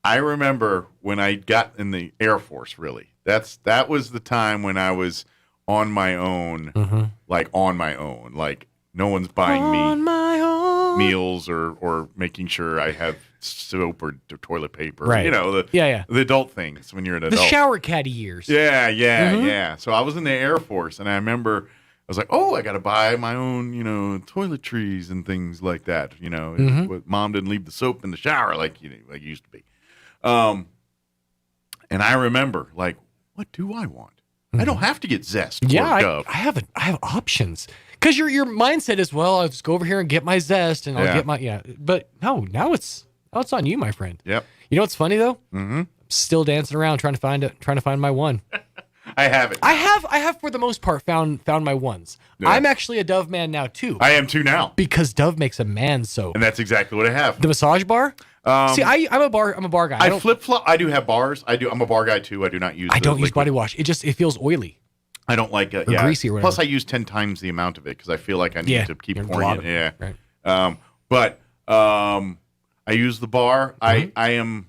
I remember when I got in the Air Force. Really, that was the time when I was on my own, like on my own, like no one's buying on me my own. meals or making sure I have soap or toilet paper. Right. You know the adult things when you're an adult. The shower caddy years. Yeah. So I was in the Air Force, and I remember. I was like, I got to buy my own, toiletries and things like that. Mom didn't leave the soap in the shower like it used to be. And I remember, like, what do I want? I don't have to get Zest. Yeah, I have options because your mindset is, well, I'll just go over here and get my Zest and I'll get my But no, now it's on you, my friend. Yep. You know what's funny though? Mm-hmm. I'm still dancing around trying to find my one. I have it. I have for the most part found my ones. Yeah. I'm actually a Dove man now too. I am too now because Dove makes a man soap, and that's exactly what I have. The massage bar. See, I'm a bar guy. I flip flop. I do have bars. I'm a bar guy too. I do not use. I don't use body wash. It feels oily. I don't like it. Greasy or whatever. Plus, I use 10 times the amount of it because I feel like I need to keep pouring it. Yeah. Right. But I use the bar. I am.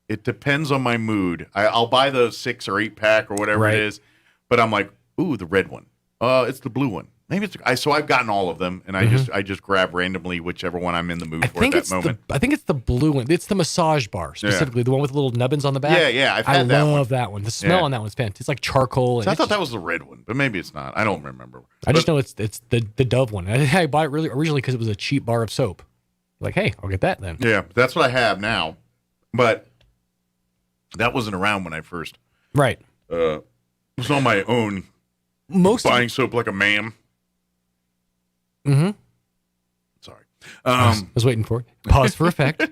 It depends on my mood. I'll buy the 6 or 8 pack or whatever it is, but I'm like, ooh, the red one. It's the blue one. Maybe it's so I've gotten all of them, and I just grab randomly whichever one I'm in the mood for at that moment. I think it's the blue one. It's the massage bar specifically, the one with the little nubbins on the back. Yeah, I've had that one. I love that one. The smell on that one's fantastic. It's like charcoal. So I thought that was the red one, but maybe it's not. I don't remember. I just know it's the Dove one. I bought it originally because it was a cheap bar of soap. Like, hey, I'll get that then. Yeah, that's what I have now, but that wasn't around when I first was on my own. Buying soap like a man. Mm-hmm. Sorry. I was waiting for it. Pause for effect.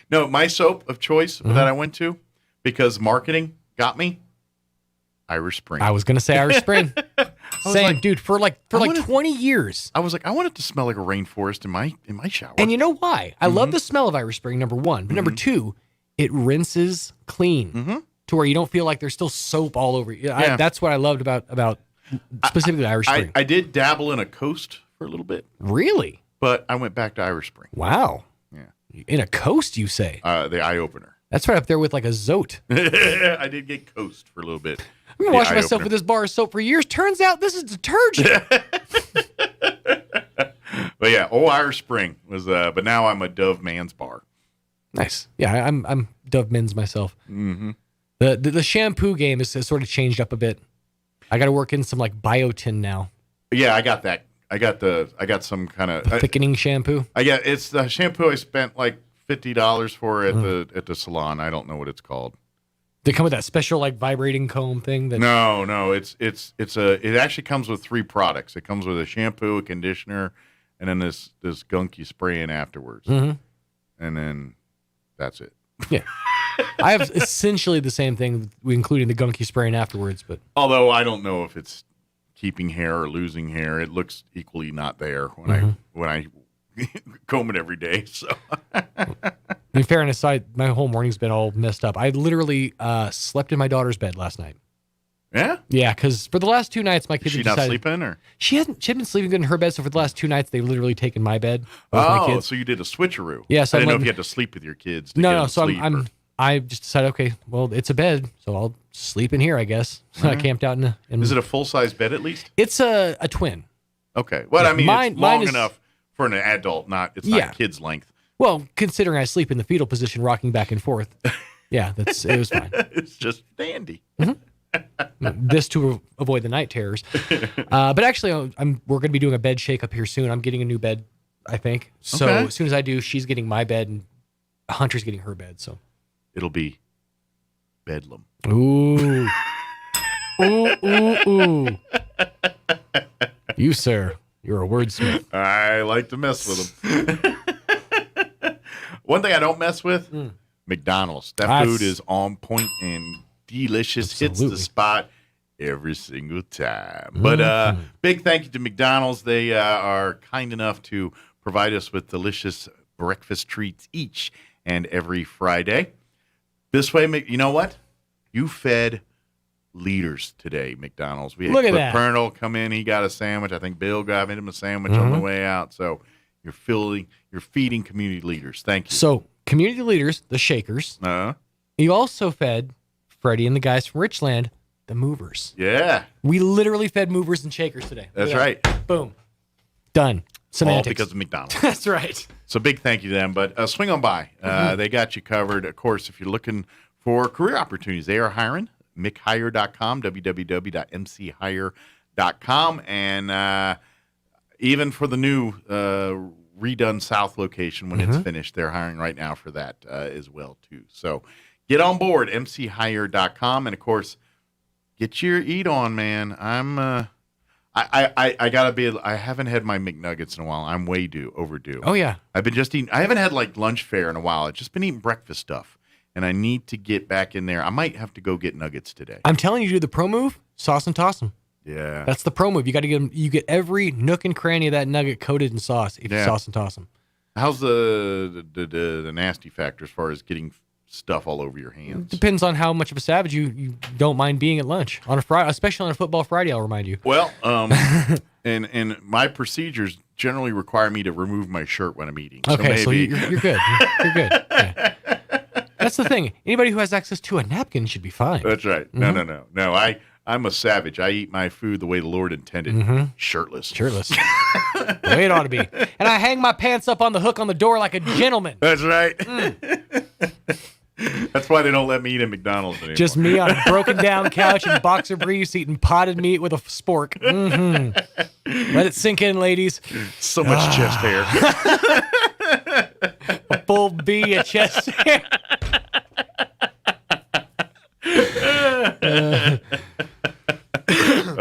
No, my soap of choice that I went to, because marketing got me, Irish Spring. I was going to say Irish Spring. Same, dude, for 20 years. I was like, I want it to smell like a rainforest in my shower. And you know why? I love the smell of Irish Spring, number one. But number two, it rinses clean to where you don't feel like there's still soap all over you. That's what I loved about specifically Irish Spring. I did dabble in a Coast for a little bit. Really? But I went back to Irish Spring. Wow. Yeah. In a Coast, you say? The eye opener. That's right up there with like a Zote. I did get Coast for a little bit. I've been washing myself with this bar of soap for years. Turns out this is detergent. But yeah, old Irish Spring was, but now I'm a Dove Man's bar. Nice. Yeah, I'm Dove Men's myself. Mm-hmm. The shampoo game has sort of changed up a bit. I got to work in some like biotin now. Yeah, I got that. I got some kind of thickening shampoo. It's the shampoo I spent like $50 for at the salon. I don't know what it's called. They come with that special like vibrating comb thing. No. It actually comes with 3 products. It comes with a shampoo, a conditioner, and then this gunk you spray in afterwards. Mm-hmm. And then that's it. Yeah. I have essentially the same thing, including the gunky spraying afterwards. But although I don't know if it's keeping hair or losing hair, it looks equally not there when I comb it every day. So, in fairness, my whole morning's been all messed up. I literally slept in my daughter's bed last night. Yeah? Yeah, because for the last 2 nights, my kids Is she not sleeping? Or? She'd been sleeping good in her bed, so for the last 2 nights, they've literally taken my bed. Oh, my kids. so you did a switcheroo. Yeah, so I didn't know if you had to sleep with your kids. No, so I just decided, okay, well, it's a bed, so I'll sleep in here, I guess. So I camped out in Is it a full-size bed at least? It's a twin. Okay. Well, I mean, it's long is, enough for an adult, it's not kid's length. Well, considering I sleep in the fetal position, rocking back and forth, it was fine. It's just dandy. Mm-hmm. This to avoid the night terrors. But actually, we're going to be doing a bed shakeup here soon. I'm getting a new bed, I think. So as soon as I do, she's getting my bed and Hunter's getting her bed. So it'll be bedlam. Ooh. Ooh. You, sir, you're a wordsmith. I like to mess with them. One thing I don't mess with, McDonald's. That food is on point and delicious. Absolutely. Hits the spot every single time. But big thank you to McDonald's. They are kind enough to provide us with delicious breakfast treats each and every Friday. This way, you know what? You fed leaders today, McDonald's. We had Look at Cliff that. Pernell come in. He got a sandwich. I think Bill got him a sandwich on the way out. So you're feeding community leaders. Thank you. So community leaders, the Shakers. You also fed Freddie and the guys from Ridgeland, the Movers. Yeah. We literally fed Movers and Shakers today. That's right. Boom. Done. Semantics. All because of McDonald's. That's right. So big thank you to them. But swing on by. They got you covered. Of course, if you're looking for career opportunities, they are hiring. McHire.com, www.mchire.com. And even for the new redone South location when it's finished, they're hiring right now for that as well, too. So get on board, mchire.com. And, of course, get your eat on, man. I gotta be. I haven't had my McNuggets in a while. I'm way overdue. Oh yeah. I've been just eating. I haven't had like lunch fare in a while. I've just been eating breakfast stuff, and I need to get back in there. I might have to go get nuggets today. I'm telling you, do the pro move, sauce and toss them. Yeah, that's the pro move. You got to get them. You get every nook and cranny of that nugget coated in sauce if you sauce and toss them. How's the nasty factor as far as getting stuff all over your hands? Depends on how much of a savage you don't mind being at lunch on a Friday, especially on a football Friday. I'll remind you. Well, and my procedures generally require me to remove my shirt when I'm eating. Okay, so maybe you're good. You're good. Yeah. That's the thing. Anybody who has access to a napkin should be fine. That's right. No. I'm a savage. I eat my food the way the Lord intended, shirtless. Shirtless. The way it ought to be. And I hang my pants up on the hook on the door like a gentleman. That's right. That's why they don't let me eat at McDonald's anymore. Just me on a broken down couch in boxer briefs eating potted meat with a spork. Let it sink in, ladies. So much chest hair. A full B of chest hair.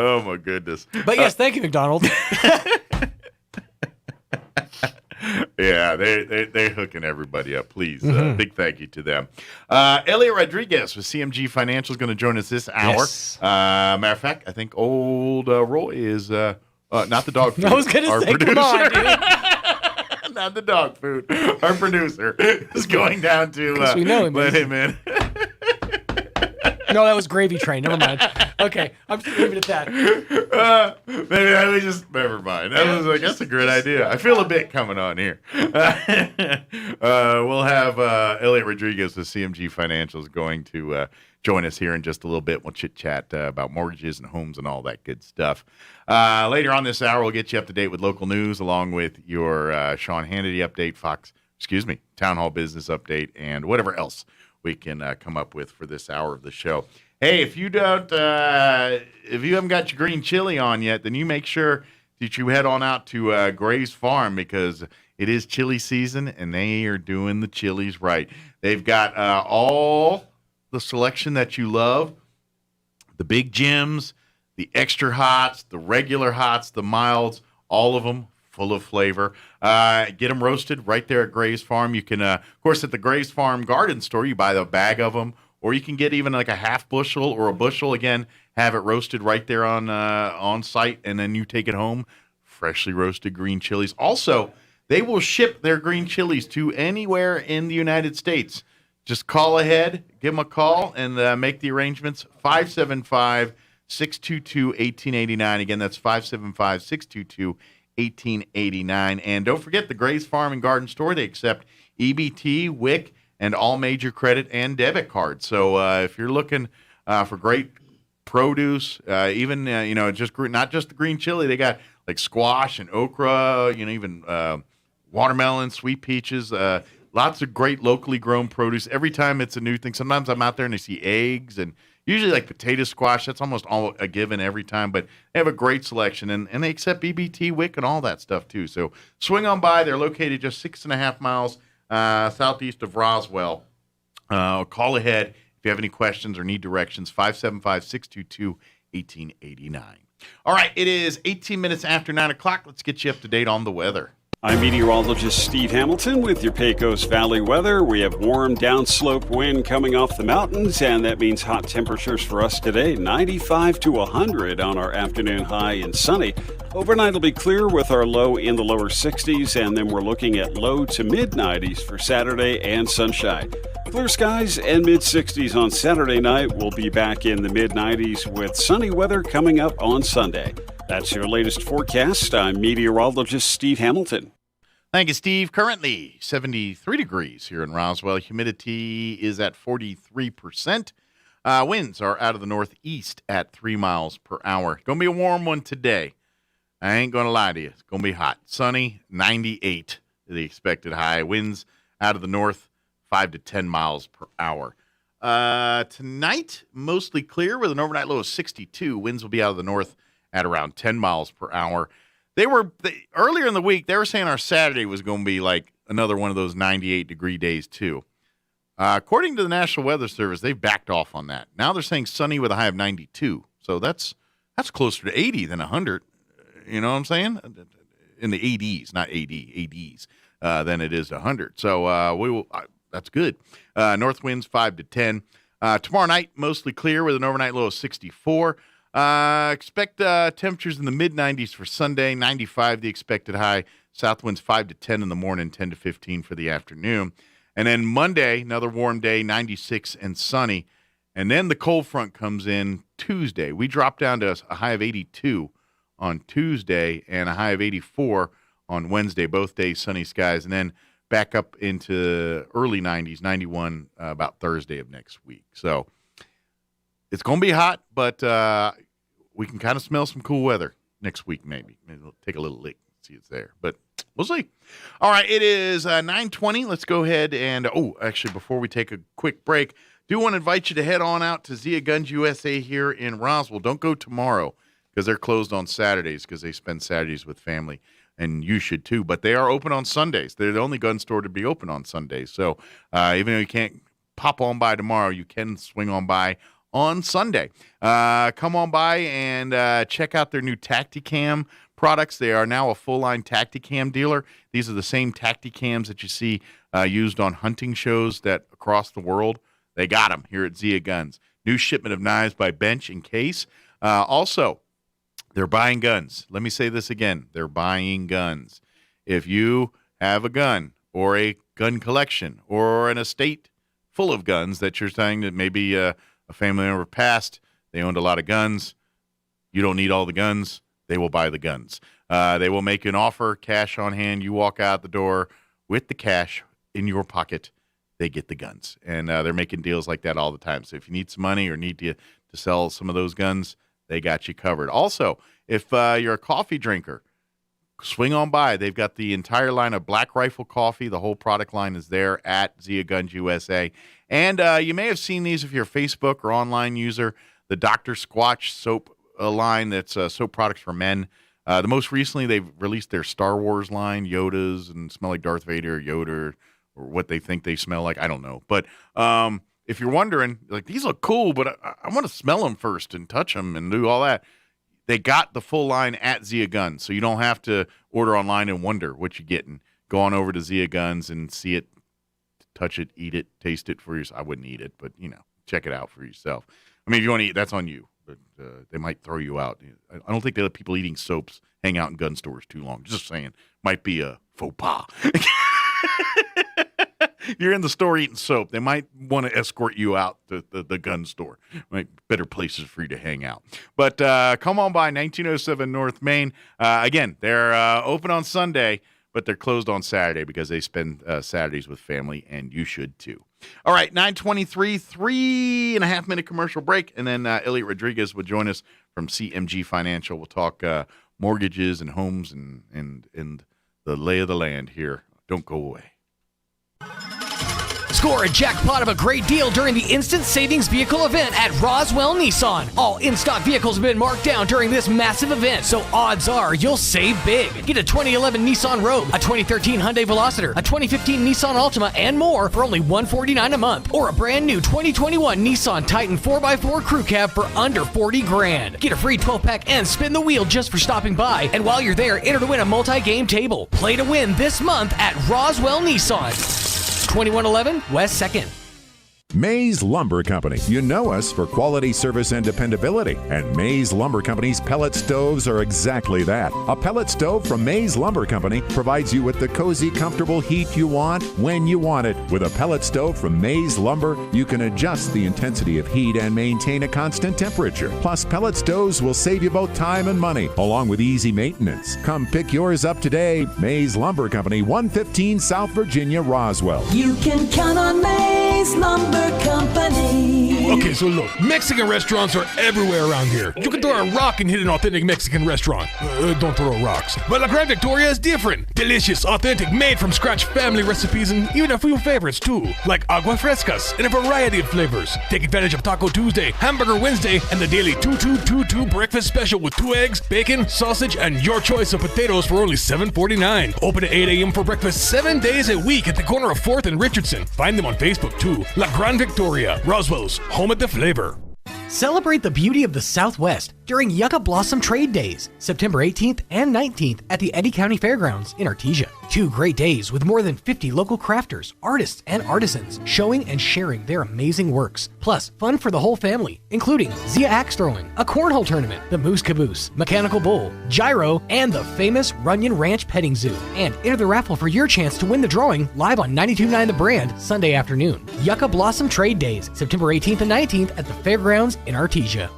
Oh my goodness. But yes, thank you, McDonald's. Yeah, they're hooking everybody up. Please, big thank you to them. Elliot Rodriguez with CMG Financial is going to join us this hour. Yes. Matter of fact, I think old Roy is not the dog food. I was going to say, producer. come on, dude. Not the dog food. Our producer is going down to we know him, let him in. No, that was Gravy Train. Never mind. Okay, I'm just leaving it at that. Maybe I would just never mind. I was like, that's a great idea. I feel a bit coming on here. We'll have Elliot Rodriguez with CMG Financials going to join us here in just a little bit. We'll chit chat about mortgages and homes and all that good stuff. Later on this hour, we'll get you up to date with local news along with your Sean Hannity update, Town Hall Business update, and whatever else we can come up with for this hour of the show. Hey, if you haven't got your green chili on yet, then you make sure that you head on out to Gray's Farm because it is chili season and they are doing the chilies right. They've got all the selection that you love, the big gems, the extra hots, the regular hots, the milds, all of them full of flavor. Get them roasted right there at Gray's Farm. You can, of course, at the Gray's Farm Garden Store, you buy the bag of them, or you can get even like a half bushel or a bushel. Again, have it roasted right there on site, and then you take it home. Freshly roasted green chilies. Also, they will ship their green chilies to anywhere in the United States. Just call ahead, give them a call, and make the arrangements. 575-622-1889. Again, that's 575-622-1889. And don't forget the Gray's Farm and Garden Store. They accept EBT, WIC, and all major credit and debit cards. So if you're looking for great produce, even just not just the green chili, they got like squash and okra, even watermelon, sweet peaches, lots of great locally grown produce. Every time it's a new thing. Sometimes I'm out there and I see eggs and usually like potato squash. That's almost all a given every time. But they have a great selection and they accept EBT, WIC, and all that stuff too. So swing on by. They're located just 6.5 miles southeast of Roswell. Call ahead if you have any questions or need directions. 575-622-1889. All right, it is 18 minutes after 9 o'clock. Let's get you up to date on the weather. I'm meteorologist Steve Hamilton with your Pecos Valley weather. We have warm downslope wind coming off the mountains, and that means hot temperatures for us today, 95 to 100 on our afternoon high and sunny. Overnight will be clear with our low in the lower 60s, and then we're looking at low to mid 90s for Saturday and sunshine. Clear skies and mid 60s on Saturday night. We'll be back in the mid 90s with sunny weather coming up on Sunday. That's your latest forecast. I'm meteorologist Steve Hamilton. Thank you, Steve. Currently 73 degrees here in Roswell. Humidity is at 43%. Winds are out of the northeast at 3 miles per hour. Going to be a warm one today. I ain't going to lie to you. It's going to be hot. Sunny, 98 the expected high. Winds out of the north, 5 to 10 miles per hour. Tonight, mostly clear with an overnight low of 62. Winds will be out of the north at around 10 miles per hour. Earlier in the week, they were saying our Saturday was going to be like another one of those 98-degree days, too. According to the National Weather Service, they've backed off on that. Now they're saying sunny with a high of 92. So that's closer to 80 than 100. You know what I'm saying? In the 80s, not 80, ADs, than it is 100. So that's good. North winds 5 to 10. Tomorrow night, mostly clear with an overnight low of 64. Expect temperatures in the mid-90s for Sunday, 95 the expected high. South winds 5 to 10 in the morning, 10 to 15 for the afternoon. And then Monday, another warm day, 96 and sunny. And then the cold front comes in Tuesday. We drop down to a high of 82 on Tuesday and a high of 84 on Wednesday. Both days sunny skies. And then back up into early 90s, 91 about Thursday of next week. So it's going to be hot, but we can kind of smell some cool weather next week, maybe. Maybe we'll take a little lick, see it's there. But we'll see. All right, it is 9:20. Let's go ahead and, actually, before we take a quick break, do want to invite you to head on out to Zia Guns USA here in Roswell. Don't go tomorrow because they're closed on Saturdays because they spend Saturdays with family, and you should too. But they are open on Sundays. They're the only gun store to be open on Sundays. So even though you can't pop on by tomorrow, you can swing on by on Sunday. Come on by and check out their new Tacticam products. They are now a full-line Tacticam dealer. These are the same Tacticams that you see used on hunting shows that across the world. They got them here at Zia Guns. New shipment of knives by Bench and Case. Also, they're buying guns. Let me say this again. They're buying guns. If you have a gun or a gun collection or an estate full of guns that you're saying that maybe a family member passed, they owned a lot of guns, you don't need all the guns, they will buy the guns. They will make an offer, cash on hand. You walk out the door with the cash in your pocket, they get the guns. And they're making deals like that all the time. So if you need some money or need to sell some of those guns, they got you covered. Also, if you're a coffee drinker, swing on by. They've got the entire line of Black Rifle coffee. The whole product line is there at Zia Guns USA. And you may have seen these if you're a Facebook or online user, the Dr. Squatch soap line that's soap products for men. The most recently, they've released their Star Wars line, Yodas, and smell like Darth Vader or Yoda or what they think they smell like. I don't know. But if you're wondering, like, these look cool, but I want to smell them first and touch them and do all that. They got the full line at Zia Guns, so you don't have to order online and wonder what you're getting. Go on over to Zia Guns and see it, touch it, eat it, taste it for yourself. I wouldn't eat it, but, check it out for yourself. I mean, if you want to eat, that's on you, but they might throw you out. I don't think they let people eating soaps hang out in gun stores too long. Just saying. Might be a faux pas. You're in the store eating soap, they might want to escort you out to the gun store. Right? Better places for you to hang out. But come on by 1907 North Main. Again, they're open on Sunday, but they're closed on Saturday because they spend Saturdays with family, and you should too. All right, 9:23, 3.5-minute commercial break, and then Elliot Rodriguez will join us from CMG Financial. We'll talk mortgages and homes and the lay of the land here. Don't go away. Score a jackpot of a great deal during the Instant Savings Vehicle event at Roswell Nissan. All in-stock vehicles have been marked down during this massive event, so odds are you'll save big. Get a 2011 Nissan Rogue, a 2013 Hyundai Veloster, a 2015 Nissan Altima, and more for only $149 a month, or a brand new 2021 Nissan Titan 4x4 Crew Cab for under $40,000. Get a free 12-pack and spin the wheel just for stopping by, and while you're there, enter to win a multi-game table. Play to win this month at Roswell Nissan. 2111 West 2nd. Mays Lumber Company. You know us for quality service and dependability. And Mays Lumber Company's pellet stoves are exactly that. A pellet stove from Mays Lumber Company provides you with the cozy, comfortable heat you want when you want it. With a pellet stove from Mays Lumber, you can adjust the intensity of heat and maintain a constant temperature. Plus, pellet stoves will save you both time and money, along with easy maintenance. Come pick yours up today. Mays Lumber Company, 115 South Virginia, Roswell. You can count on Mays Lumber Company. Okay, so look, Mexican restaurants are everywhere around here. You can throw a rock and hit an authentic Mexican restaurant. Don't throw rocks. But La Gran Victoria is different. Delicious, authentic, made from scratch family recipes and even a few favorites too, like agua frescas in a variety of flavors. Take advantage of Taco Tuesday, Hamburger Wednesday, and the daily 2222 breakfast special with 2 eggs, bacon, sausage, and your choice of potatoes for only $7.49. Open at 8 a.m. for breakfast 7 days a week at the corner of 4th and Richardson. Find them on Facebook too. La Gran Victoria, Roswell's home at the flavor. Celebrate the beauty of the Southwest during Yucca Blossom Trade Days, September 18th and 19th at the Eddy County Fairgrounds in Artesia. 2 great days with more than 50 local crafters, artists, and artisans showing and sharing their amazing works. Plus, fun for the whole family, including Zia axe throwing, a cornhole tournament, the Moose Caboose, Mechanical Bull, Gyro, and the famous Runyon Ranch Petting Zoo. And enter the raffle for your chance to win the drawing live on 92.9 The Brand Sunday afternoon. Yucca Blossom Trade Days, September 18th and 19th at the Fairgrounds in Artesia.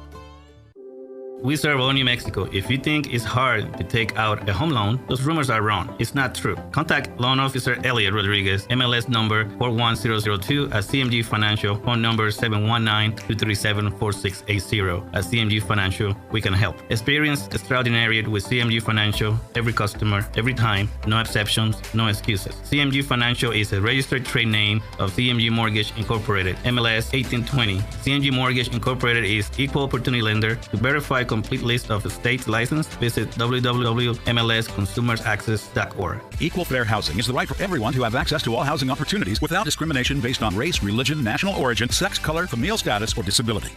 We serve all New Mexico. If you think it's hard to take out a home loan, those rumors are wrong. It's not true. Contact Loan Officer Elliot Rodriguez, MLS number 41002 at CMG Financial, phone number 719-237-4680. At CMG Financial, we can help. Experience extraordinary with CMG Financial. Every customer, every time. No exceptions, no excuses. CMG Financial is a registered trade name of CMG Mortgage Incorporated, MLS 1820. CMG Mortgage Incorporated is equal opportunity lender. To verify a complete list of states licensed, visit www.mlsconsumersaccess.org. Equal fair housing is the right for everyone to have access to all housing opportunities without discrimination based on race, religion, national origin, sex, color, familial status, or disability.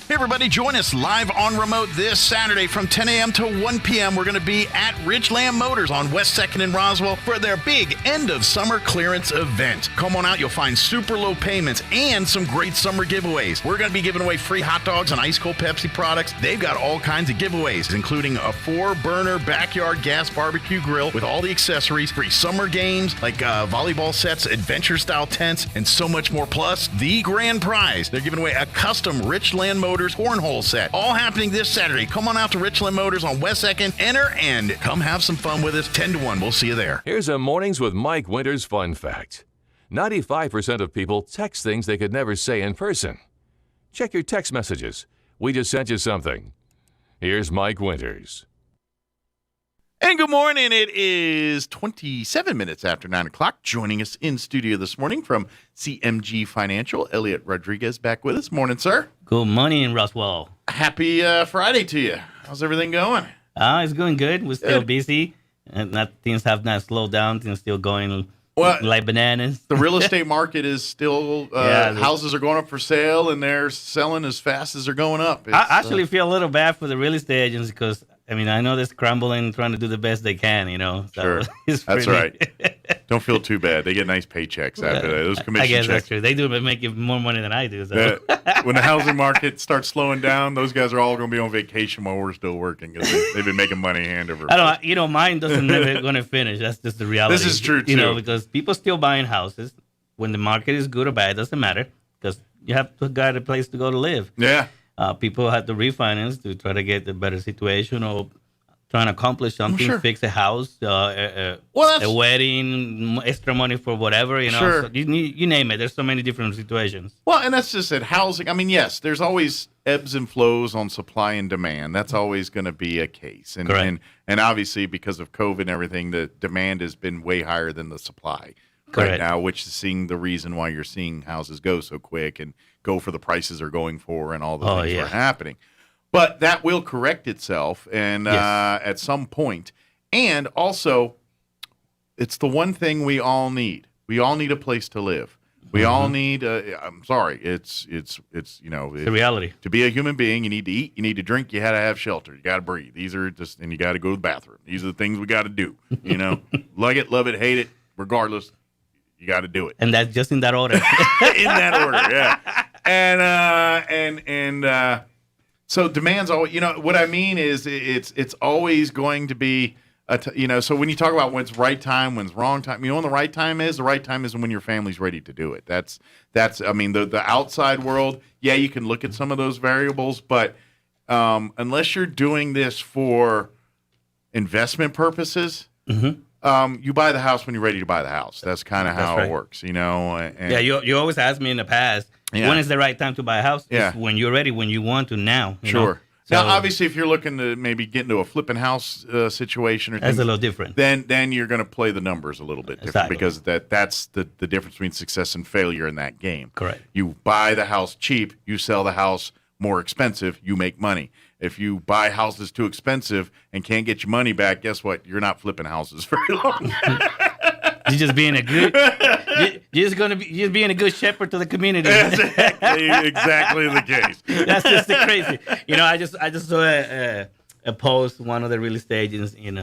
Hey everybody, join us live on remote this Saturday from 10 a.m. to 1 p.m. We're going to be at Ridgeland Motors on West 2nd in Roswell for their big end of summer clearance event. Come on out, you'll find super low payments and some great summer giveaways. We're going to be giving away free hot dogs and ice cold Pepsi products. They've got all kinds of giveaways, including a 4-burner backyard gas barbecue grill with all the accessories, free summer games like volleyball sets, adventure style tents, and so much more. Plus, the grand prize, they're giving away a custom Ridgeland Motors cornhole set. All happening this Saturday. Come on out to Ridgeland Motors on West 2nd. Enter and come have some fun with us. 10 to 1. We'll see you there. Here's a Mornings with Mike Winters fun fact. 95% of people text things they could never say in person. Check your text messages. We just sent you something. Here's Mike Winters. And good morning. It is 27 minutes after 9 o'clock. Joining us in studio this morning from CMG Financial, Elliot Rodriguez back with us. Morning, sir. Good morning, Roswell. Happy Friday to you. How's everything going? It's going good. We're still busy. And things have not slowed down. Things still going like bananas. The real estate market is still, houses are going up for sale, and they're selling as fast as they're going up. I actually feel a little bad for the real estate agents because, I mean, I know they're scrambling, trying to do the best they can, you know. So sure. That's right. Don't feel too bad. They get nice paychecks after that. Those commission I guess checks. That's true. They do make more money than I do. So. When the housing market starts slowing down, those guys are all going to be on vacation while we're still working because they've been making money hand over fist. Mine doesn't never going to finish. That's just the reality. This is true, too. You know, because people still buying houses. When the market is good or bad, it doesn't matter because you have to got a place to go to live. Yeah. People have to refinance to try to get a better situation or trying to accomplish something, fix a house, a wedding, extra money for whatever, you know. Sure. So you name it. There's so many different situations. Well, and that's just it. Housing, I mean, yes, there's always ebbs and flows on supply and demand. That's always going to be a case. And obviously, because of COVID and everything, the demand has been way higher than the supply right now, which is seeing the reason why you're seeing houses go so quick and go for the prices they're going for and all the things that are happening. But that will correct itself and at some point. And also, it's the one thing we all need. We all need a place to live. We all need. I'm sorry. It's the reality. To be a human being, you need to eat. You need to drink. You got to have shelter. You got to breathe. These are just, and you got to go to the bathroom. These are the things we got to do. You know, like it, love it, hate it, regardless. You got to do it. And that's just in that order. In that order, yeah. And so demand's always, what I mean is it's always going to be, so when you talk about when's right time, when's wrong time, when the right time is when your family's ready to do it. That's the outside world, you can look at some of those variables, but unless you're doing this for investment purposes, you buy the house when you're ready to buy the house. That's kind of how it works, And, you always asked me in the past, when is the right time to buy a house? It's when you're ready, when you want to now. You know? So, now, obviously, if you're looking to maybe get into a flipping house situation or that's a little different. Then you're going to play the numbers a little bit different because that's the difference between success and failure in that game. Correct. You buy the house cheap, you sell the house more expensive, you make money. If you buy houses too expensive and can't get your money back, guess what? You're not flipping houses very long. You're just being a good. You're being a good shepherd to the community. Exactly the case. That's just the crazy. I just saw a post, one of the real estate agents in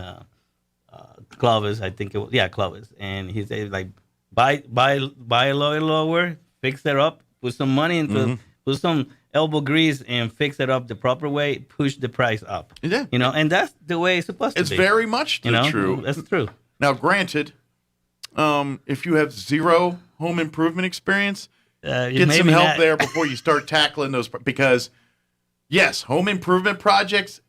Clovis, I think it was, Clovis, and he said like buy a lower, fix it up, put some money into, put some elbow grease and fix it up the proper way, push the price up. Yeah. And that's the way it's supposed to be. It's very much true. That's true. Now, granted, if you have zero home improvement experience, get some help there before you start tackling those, because yes, home improvement projects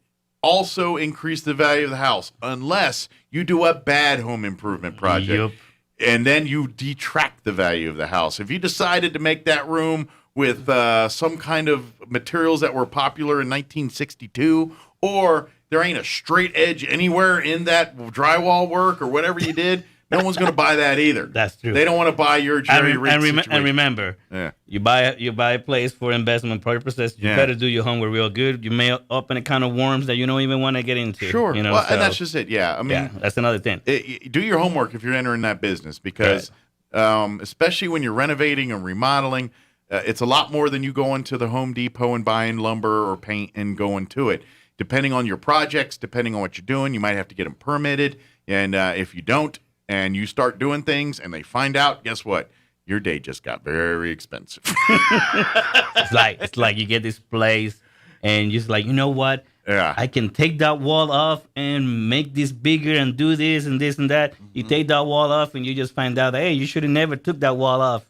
also increase the value of the house unless you do a bad home improvement project. Yep. And then you detract the value of the house. If you decided to make that room with some kind of materials that were popular in 1962, or there ain't a straight edge anywhere in that drywall work or whatever you did, no one's going to buy that either. That's true. They don't want to buy your Jerry Rig situation. And remember, you buy a place for investment purposes. You better do your homework real good. You may open a can of worms that you don't even want to get into. Sure. You know, well, and that's just it. Yeah. I mean, that's another thing. Do your homework if you're entering that business because, especially when you're renovating and remodeling, it's a lot more than you going to the Home Depot and buying lumber or paint and going to it. Depending on your projects, depending on what you're doing, you might have to get them permitted. And if you don't, and you start doing things and they find out, guess what? Your day just got very expensive. It's like you get this place and you're just like, you know what? Yeah. I can take that wall off and make this bigger and do this and this and that. You take that wall off and you just find out, hey, you should have never took that wall off.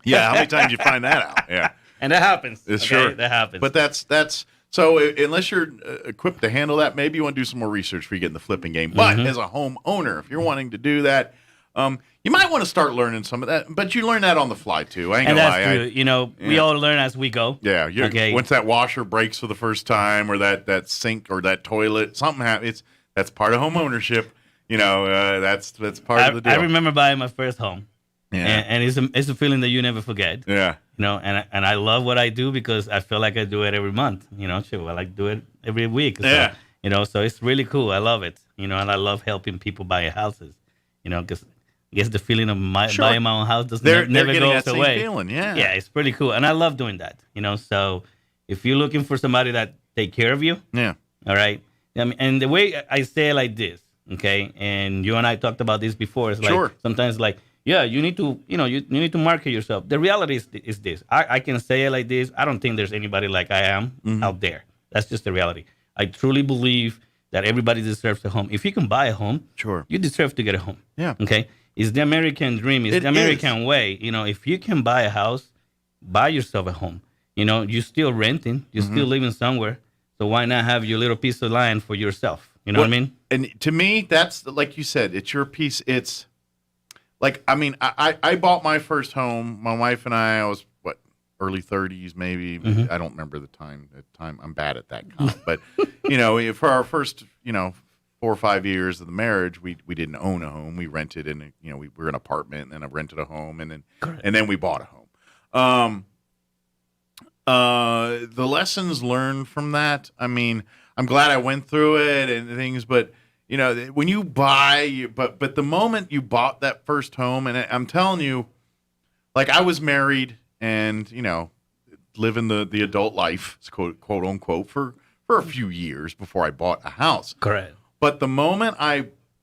Yeah, how many times you find that out? Yeah. And that happens. Sure. That happens. But that's so unless you're equipped to handle that, maybe you want to do some more research before you get in the flipping game. But as a homeowner, if you're wanting to do that, you might want to start learning some of that. But you learn that on the fly, too. I ain't and gonna that's lie. true. You know, we all learn as we go. Yeah. Okay. Once that washer breaks for the first time or that sink or that toilet, something happens. That's part of home ownership. You know, that's part of the deal. I remember buying my first home. Yeah. And it's a feeling that you never forget. Yeah. You know, and I love what I do because I feel like I do it every month. You know, I like do it every week. So, yeah. You know, so it's really cool. I love it. You know, and I love helping people buy houses. You know, because I guess the feeling of buying my own house never goes that away. Same feeling, yeah. Yeah, it's pretty cool, and I love doing that. You know, so if you're looking for somebody that take care of you, all right. I mean, and the way I say it like this, okay, and you and I talked about this before. It's like sometimes like. Yeah, you need to, you need to market yourself. The reality is this. I can say it like this. I don't think there's anybody like I am out there. That's just the reality. I truly believe that everybody deserves a home. If you can buy a home, you deserve to get a home. Yeah. Okay? It's the American dream. It's the American way. You know, if you can buy a house, buy yourself a home. You know, you're still renting. You're still living somewhere. So why not have your little piece of land for yourself? You know what I mean? And to me, that's, like you said, it's your piece. It's, like, I mean, I bought my first home. My wife and I was, early 30s maybe. I don't remember the time. I'm bad at that count. But, you know, for our first, 4 or 5 years of the marriage, we didn't own a home. We rented, and, we were in an apartment, and then I rented a home, and then we bought a home. The lessons learned from that, I mean, I'm glad I went through it and things, but you know, when you buy, but the moment you bought that first home, and I'm telling you, like I was married and, living the adult life, quote unquote, for a few years before I bought a house. Correct. But the moment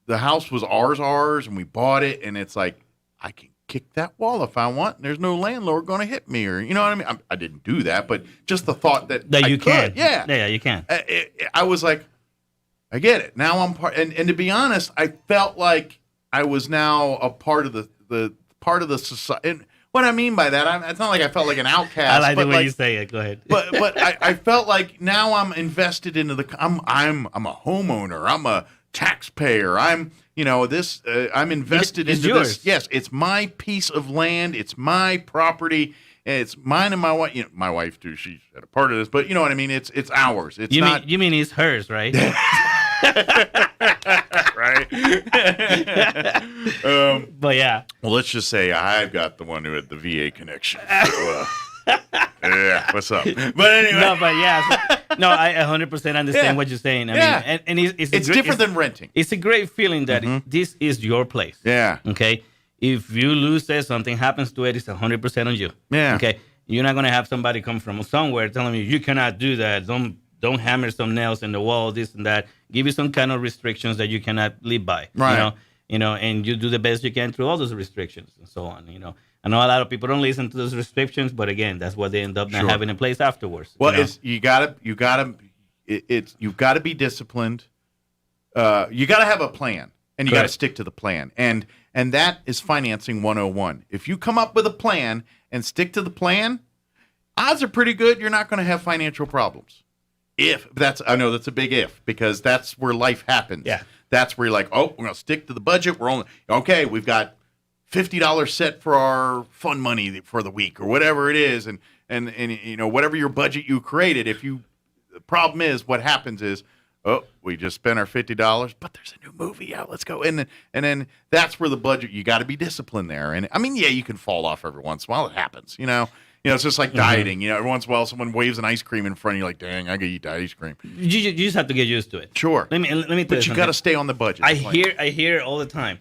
the house was ours, and we bought it, and it's like, I can kick that wall if I want, and there's no landlord going to hit me, or, you know what I mean? I didn't do that, but just the thought that you can. Yeah. Yeah, you can. I was like, I get it. Now I'm part, and to be honest, I felt like I was now a part of the part of the society. And what I mean by that, it's not like I felt like an outcast. I like the way you say it. Go ahead. But I felt like now I'm invested into I'm a homeowner. I'm a taxpayer. I'm invested into yours. this. Yes, it's my piece of land. It's my property. It's mine and my wife. My wife too. She's had a part of this, but you know what I mean. It's ours. It's not. You mean it's hers, right? Right. But yeah. Well, let's just say I've got the one who had the VA connection. So, yeah. What's up? But anyway. No, but yeah. No, I 100% understand what you're saying. I mean, and it's different than renting. It's a great feeling that this is your place. Yeah. Okay. If you lose it, something happens to it, it's 100% on you. Yeah. Okay. You're not gonna have somebody come from somewhere telling you cannot do that. Don't hammer some nails in the wall, this and that. Give you some kind of restrictions that you cannot live by. Right. And you do the best you can through all those restrictions and so on. I know a lot of people don't listen to those restrictions, but again, that's what they end up not having in place afterwards. Well, you gotta be disciplined. You gotta have a plan, and you gotta stick to the plan. And that is financing 101. If you come up with a plan and stick to the plan, odds are pretty good you're not going to have financial problems. I know that's a big if, because that's where life happens. Yeah. That's where you're like, oh, we're going to stick to the budget. We've got $50 set for our fund money for the week or whatever it is. And whatever your budget you created, the problem is what happens is, oh, we just spent our $50, but there's a new movie out. Let's go. And then that's where the budget, you got to be disciplined there. And I mean, yeah, you can fall off every once in a while. It happens, it's just like dieting. Every once in a while, someone waves an ice cream in front of you, like, dang, I gotta eat that ice cream. You just have to get used to it. Sure. Let me tell you but you got to stay on the budget. I hear it all the time.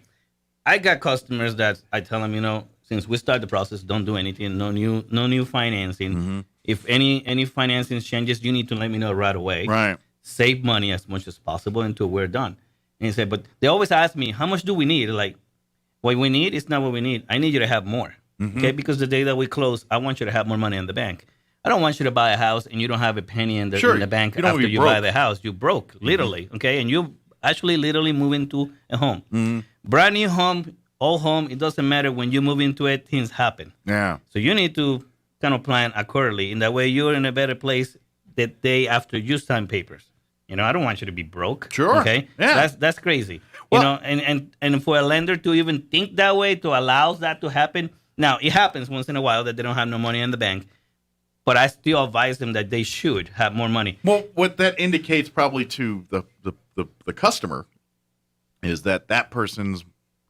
I got customers that I tell them, since we start the process, don't do anything, no new financing. Mm-hmm. If any financing changes, you need to let me know right away. Right. Save money as much as possible until we're done. And he said, but they always ask me, how much do we need? Like, what we need is not what we need. I need you to have more. Mm-hmm. Okay, because the day that we close, I want you to have more money in the bank. I don't want you to buy a house and you don't have a penny in the bank after you buy the house. You broke, literally. Mm-hmm. Okay, and you actually literally move into a home. Mm-hmm. Brand new home, old home, it doesn't matter. When you move into it, things happen. Yeah. So you need to kind of plan accordingly. In that way, you're in a better place the day after you sign papers. I don't want you to be broke. Sure. Okay. Yeah. That's crazy. Well, and for a lender to even think that way, to allow that to happen. Now, it happens once in a while that they don't have no money in the bank, but I still advise them that they should have more money. Well, what that indicates probably to the customer is that person's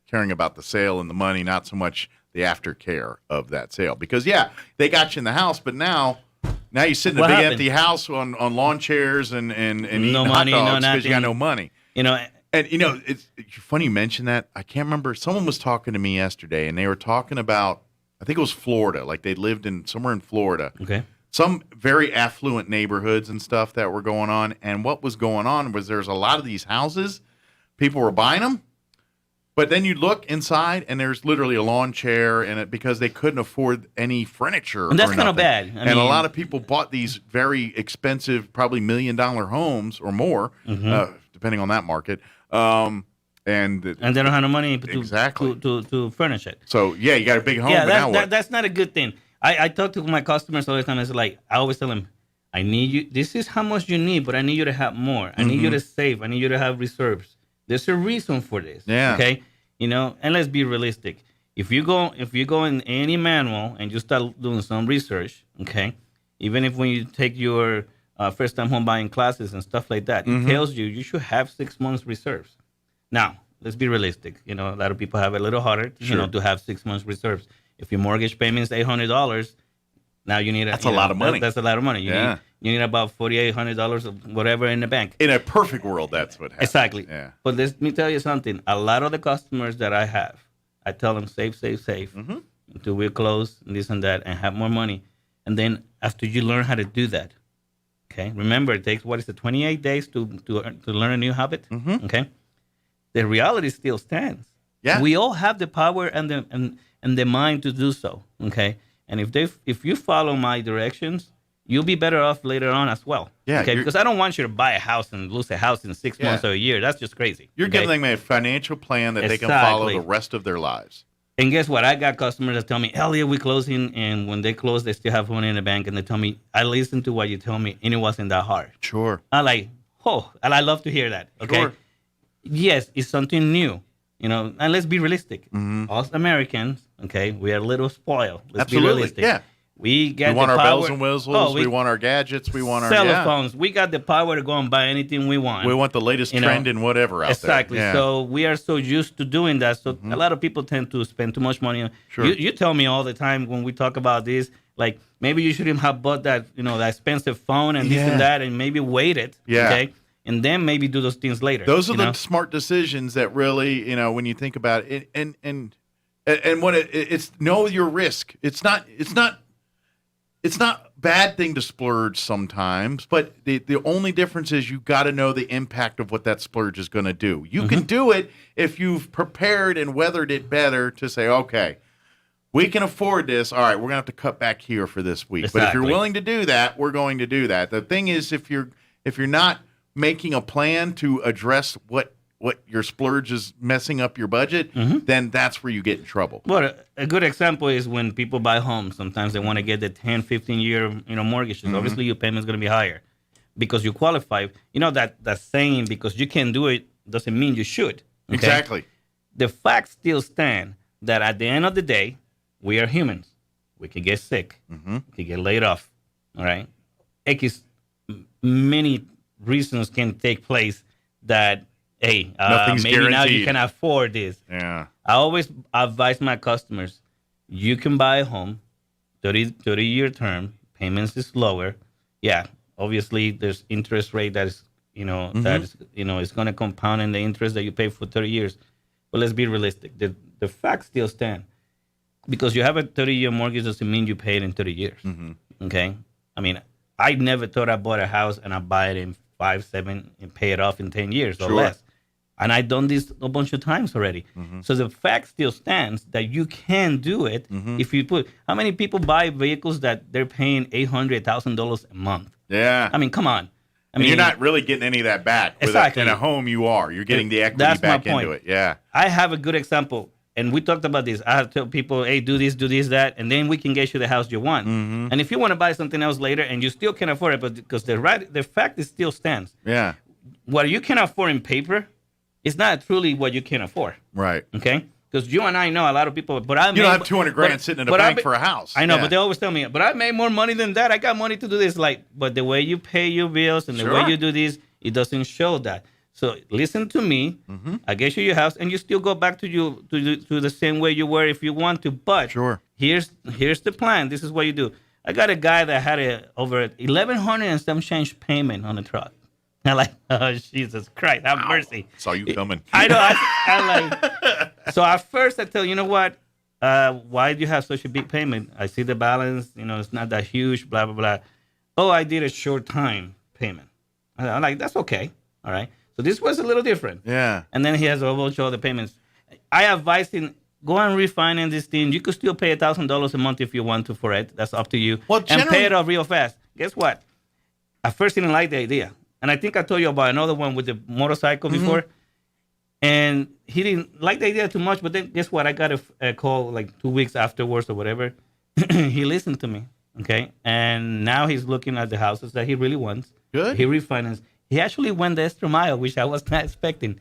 caring about the sale and the money, not so much the aftercare of that sale. Because, yeah, they got you in the house, but now you sit in a big empty house on lawn chairs and eating no hot money, dogs no because you got no money. And, it's funny you mention that. I can't remember. Someone was talking to me yesterday, and they were talking about, I think it was Florida, like they lived somewhere in Florida. Okay. Some very affluent neighborhoods and stuff that were going on. And what was going on was there's a lot of these houses. People were buying them. But then you look inside, and there's literally a lawn chair in it because they couldn't afford any furniture. And that's kind of bad. A lot of people bought these very expensive, probably $1 million homes or more, depending on that market. And they don't have no money to furnish it. So, yeah, you got a big home, but now what? That's not a good thing. I talk to my customers all the time. It's like, I always tell them, I need you. This is how much you need, but I need you to have more. I need you to save. I need you to have reserves. There's a reason for this. Yeah. Okay. And let's be realistic. If you go in any manual and you start doing some research, okay, even if when you take your first-time home buying classes and stuff like that, it tells you should have 6 months reserves. Now, let's be realistic. A lot of people have it a little harder, to have 6 months reserves. If your mortgage payment is $800, now you need that's a lot of money. That's a lot of money. You need about $4,800 of whatever in the bank. In a perfect world, that's what happens. Exactly. Yeah. But let me tell you something. A lot of the customers that I have, I tell them save until we close and this and that and have more money. And then after you learn how to do that, okay, remember it takes 28 days to learn a new habit. Okay, the reality still stands. Yeah, we all have the power and the mind to do so. Okay, and if you follow my directions, you'll be better off later on as well. Yeah, okay, because I don't want you to buy a house and lose a house in 6 months or a year. That's just crazy. You're giving them a financial plan that they can follow the rest of their lives. And guess what? I got customers that tell me, Elliot, we're closing, and when they close, they still have money in the bank, and they tell me, I listened to what you told me, and it wasn't that hard. Sure. I'm like, and I love to hear that. Okay. Sure. Yes, it's something new, and let's be realistic. Us Americans, okay, we are a little spoiled. Let's be realistic. Yeah. We want our bells and whistles. We want our gadgets. We want our cell phones. We got the power to go and buy anything we want. We want the latest trend in whatever out exactly. there. Exactly. So we are so used to doing that. So a lot of people tend to spend too much money. Sure. You tell me all the time when we talk about this, like maybe you shouldn't have bought that, that expensive phone and this and that, and maybe waited. Yeah. Okay. And then maybe do those things later. Those are the smart decisions that really, when you think about it, and what it's know your risk. It's not a bad thing to splurge sometimes, but the only difference is you got to know the impact of what that splurge is going to do. You can do it if you've prepared and weathered it better to say, okay, we can afford this. All right, we're going to have to cut back here for this week. Exactly. But if you're willing to do that, we're going to do that. The thing is, if you're not making a plan to address what your splurge is messing up your budget, then that's where you get in trouble. Well, a good example is when people buy homes. Sometimes they want to get the 10, 15-year mortgages. Obviously, your payment's going to be higher. because you qualify. You know that saying, because you can do it doesn't mean you should. Okay? Exactly. The facts still stand that at the end of the day, we are humans. We can get sick. Mm-hmm. We can get laid off. All right. Many reasons can take place that, hey, maybe now you can afford this. Yeah. I always advise my customers, you can buy a home, 30-year term, payments is lower. Yeah, obviously there's interest rate that is, that is, it's going to compound in the interest that you pay for 30 years. But let's be realistic. The facts still stand. Because you have a 30-year mortgage doesn't mean you pay it in 30 years. Mm-hmm. Okay? I mean, I never thought I bought a house and I buy it in 5, 7, and pay it off in 10 years or less. And I've done this a bunch of times already. Mm-hmm. So the fact still stands that you can do it if you put. How many people buy vehicles that they're paying $800, $1,000 a month? Yeah. I mean, come on. I mean, you're not really getting any of that back. Exactly. In a home, you are. You're getting the equity back into it. Yeah. I have a good example. And we talked about this. I have to tell people, hey, do this, that, and then we can get you the house you want. Mm-hmm. And if you want to buy something else later and you still can afford it, but because the fact is still stands. Yeah. What you can afford in paper is not truly what you can afford. Right. Okay? Because you and I know a lot of people, but you don't have $200,000 sitting in a bank for a house. I know, but they always tell me, but I made more money than that. I got money to do this. But the way you pay your bills and the way you do this, it doesn't show that. So listen to me. Mm-hmm. I get you your house, and you still go back to the same way you were if you want to. But here's the plan. This is what you do. I got a guy that had over $1,100 and some change payment on the truck. I'm like, oh Jesus Christ, have mercy. Saw you coming. I know. I like. So at first I tell you know what? Why do you have such a big payment? I see the balance. It's not that huge. Blah blah blah. Oh, I did a short time payment. I'm like, that's okay. All right. So this was a little different. Yeah. And then he has a whole bunch of other payments. I advise him, go and refinance this thing. You could still pay $1,000 a month if you want to for it. That's up to you. Well, and pay it off real fast. Guess what? At first, he didn't like the idea. And I think I told you about another one with the motorcycle before. And he didn't like the idea too much. But then guess what? I got a call like 2 weeks afterwards or whatever. He listened to me. Okay. And now he's looking at the houses that he really wants. Good. He refinanced. He actually went the extra mile, which I was not expecting.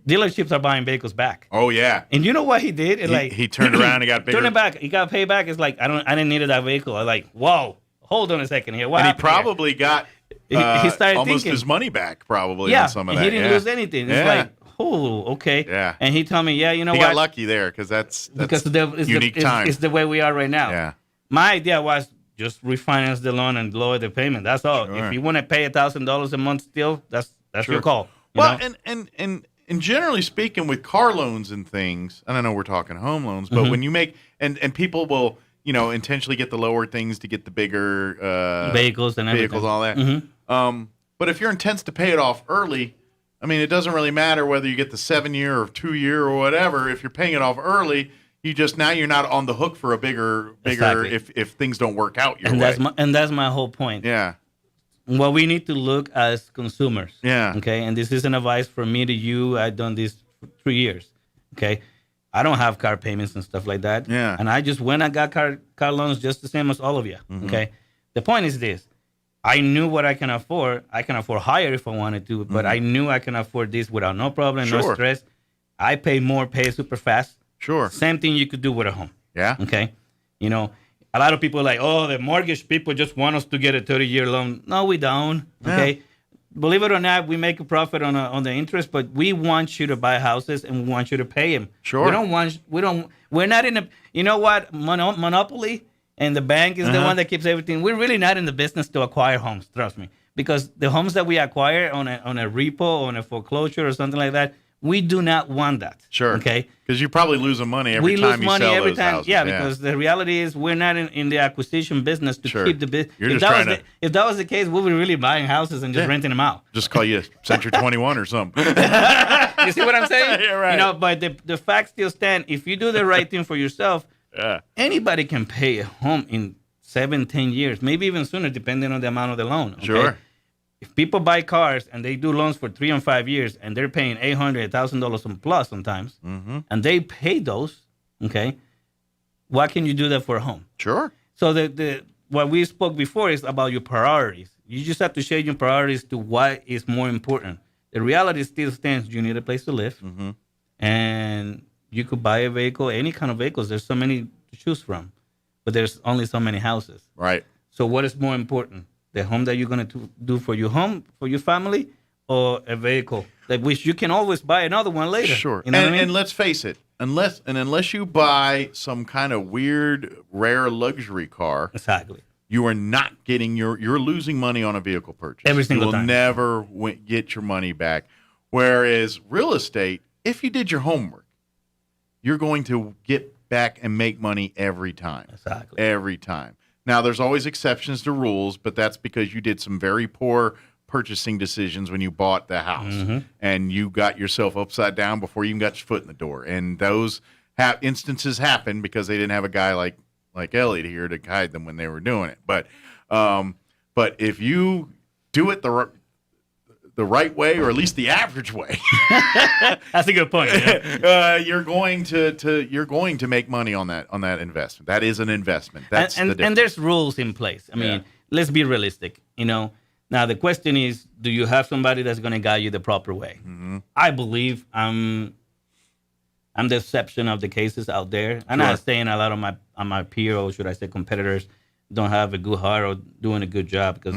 Dealerships are buying vehicles back. Oh yeah. And you know what he did? He turned around and got bigger. Turned it back. He got paid back. It's like I didn't need that vehicle. I'm like, whoa, hold on a second here. What and he happened probably here? got he started almost thinking, his money back probably on some of that. He didn't lose anything. It's like, oh, okay. Yeah. And he told me, yeah, you know he what? He got lucky there because that's unique time. It's the way we are right now. Yeah. My idea was just refinance the loan and lower the payment. That's all. Sure. If you want to pay $1,000 a month still, that's your call. Well, and generally speaking, with car loans and things, and I know we're talking home loans, but when you make and people will intentionally get the lower things to get the bigger vehicles and everything. all that. But if you're intends to pay it off early, I mean, it doesn't really matter whether you get the 7-year or 2-year or whatever. If you're paying it off early, you're not on the hook for a bigger exactly. if things don't work out your and way. That's my whole point. Yeah. Well, we need to look as consumers. Yeah. Okay. And this is an advice from me to you. I've done this for 3 years. Okay. I don't have car payments and stuff like that. Yeah. And I just went and got car loans just the same as all of you. Mm-hmm. Okay. The point is this. I knew what I can afford. I can afford higher if I wanted to, but I knew I can afford this without no problem, no stress. I pay more, pay super fast. Sure. Same thing you could do with a home. Yeah. Okay. A lot of people are like, oh, the mortgage people just want us to get a 30-year loan. No, we don't. Okay. Yeah. Believe it or not, we make a profit on the interest, but we want you to buy houses and we want you to pay them. Sure. We're not in a, you know what, monopoly and the bank is the one that keeps everything. We're really not in the business to acquire homes, trust me. Because the homes that we acquire on a repo, on a foreclosure or something like that, we do not want that. Sure. Okay. Because you're probably losing money every time you sell those houses. Yeah, because the reality is we're not in the acquisition business to keep the business. If that was the case, we would be really buying houses and just renting them out. Just call you Century 21 or something. You see what I'm saying? Yeah, right. But the facts still stand. If you do the right thing for yourself, anybody can pay a home in 7-10 years, maybe even sooner, depending on the amount of the loan. Okay? Sure. If people buy cars and they do loans for 3 and 5 years and they're paying $800, $1,000 and plus sometimes, and they pay those, okay, why can you do that for a home? Sure. So what we spoke before is about your priorities. you just have to change your priorities to what is more important. The reality still stands. You need a place to live, and you could buy a vehicle, any kind of vehicles. There's so many to choose from, but there's only so many houses. Right. So what is more important? The home that you're going to do for your home, for your family, or a vehicle that which you can always buy another one later? Sure. You know what I mean? And let's face it, unless you buy some kind of weird, rare luxury car, exactly, you are not getting you're losing money on a vehicle purchase. Every single time. You will never get your money back. Whereas real estate, if you did your homework, you're going to get back and make money every time. Exactly. Every time. Now, there's always exceptions to rules, but that's because you did some very poor purchasing decisions when you bought the house, and you got yourself upside down before you even got your foot in the door. And those instances happen because they didn't have a guy like Elliot here to guide them when they were doing it. But if you do it the right way, or at least the average way, that's a good point. Yeah. You're going to make money on that investment. That is an investment. That's and there's rules in place. I mean, let's be realistic. Now the question is, do you have somebody that's going to guide you the proper way? I believe I'm the exception of the cases out there. I'm not saying a lot of my peers, or should I say competitors, don't have a good heart or doing a good job, because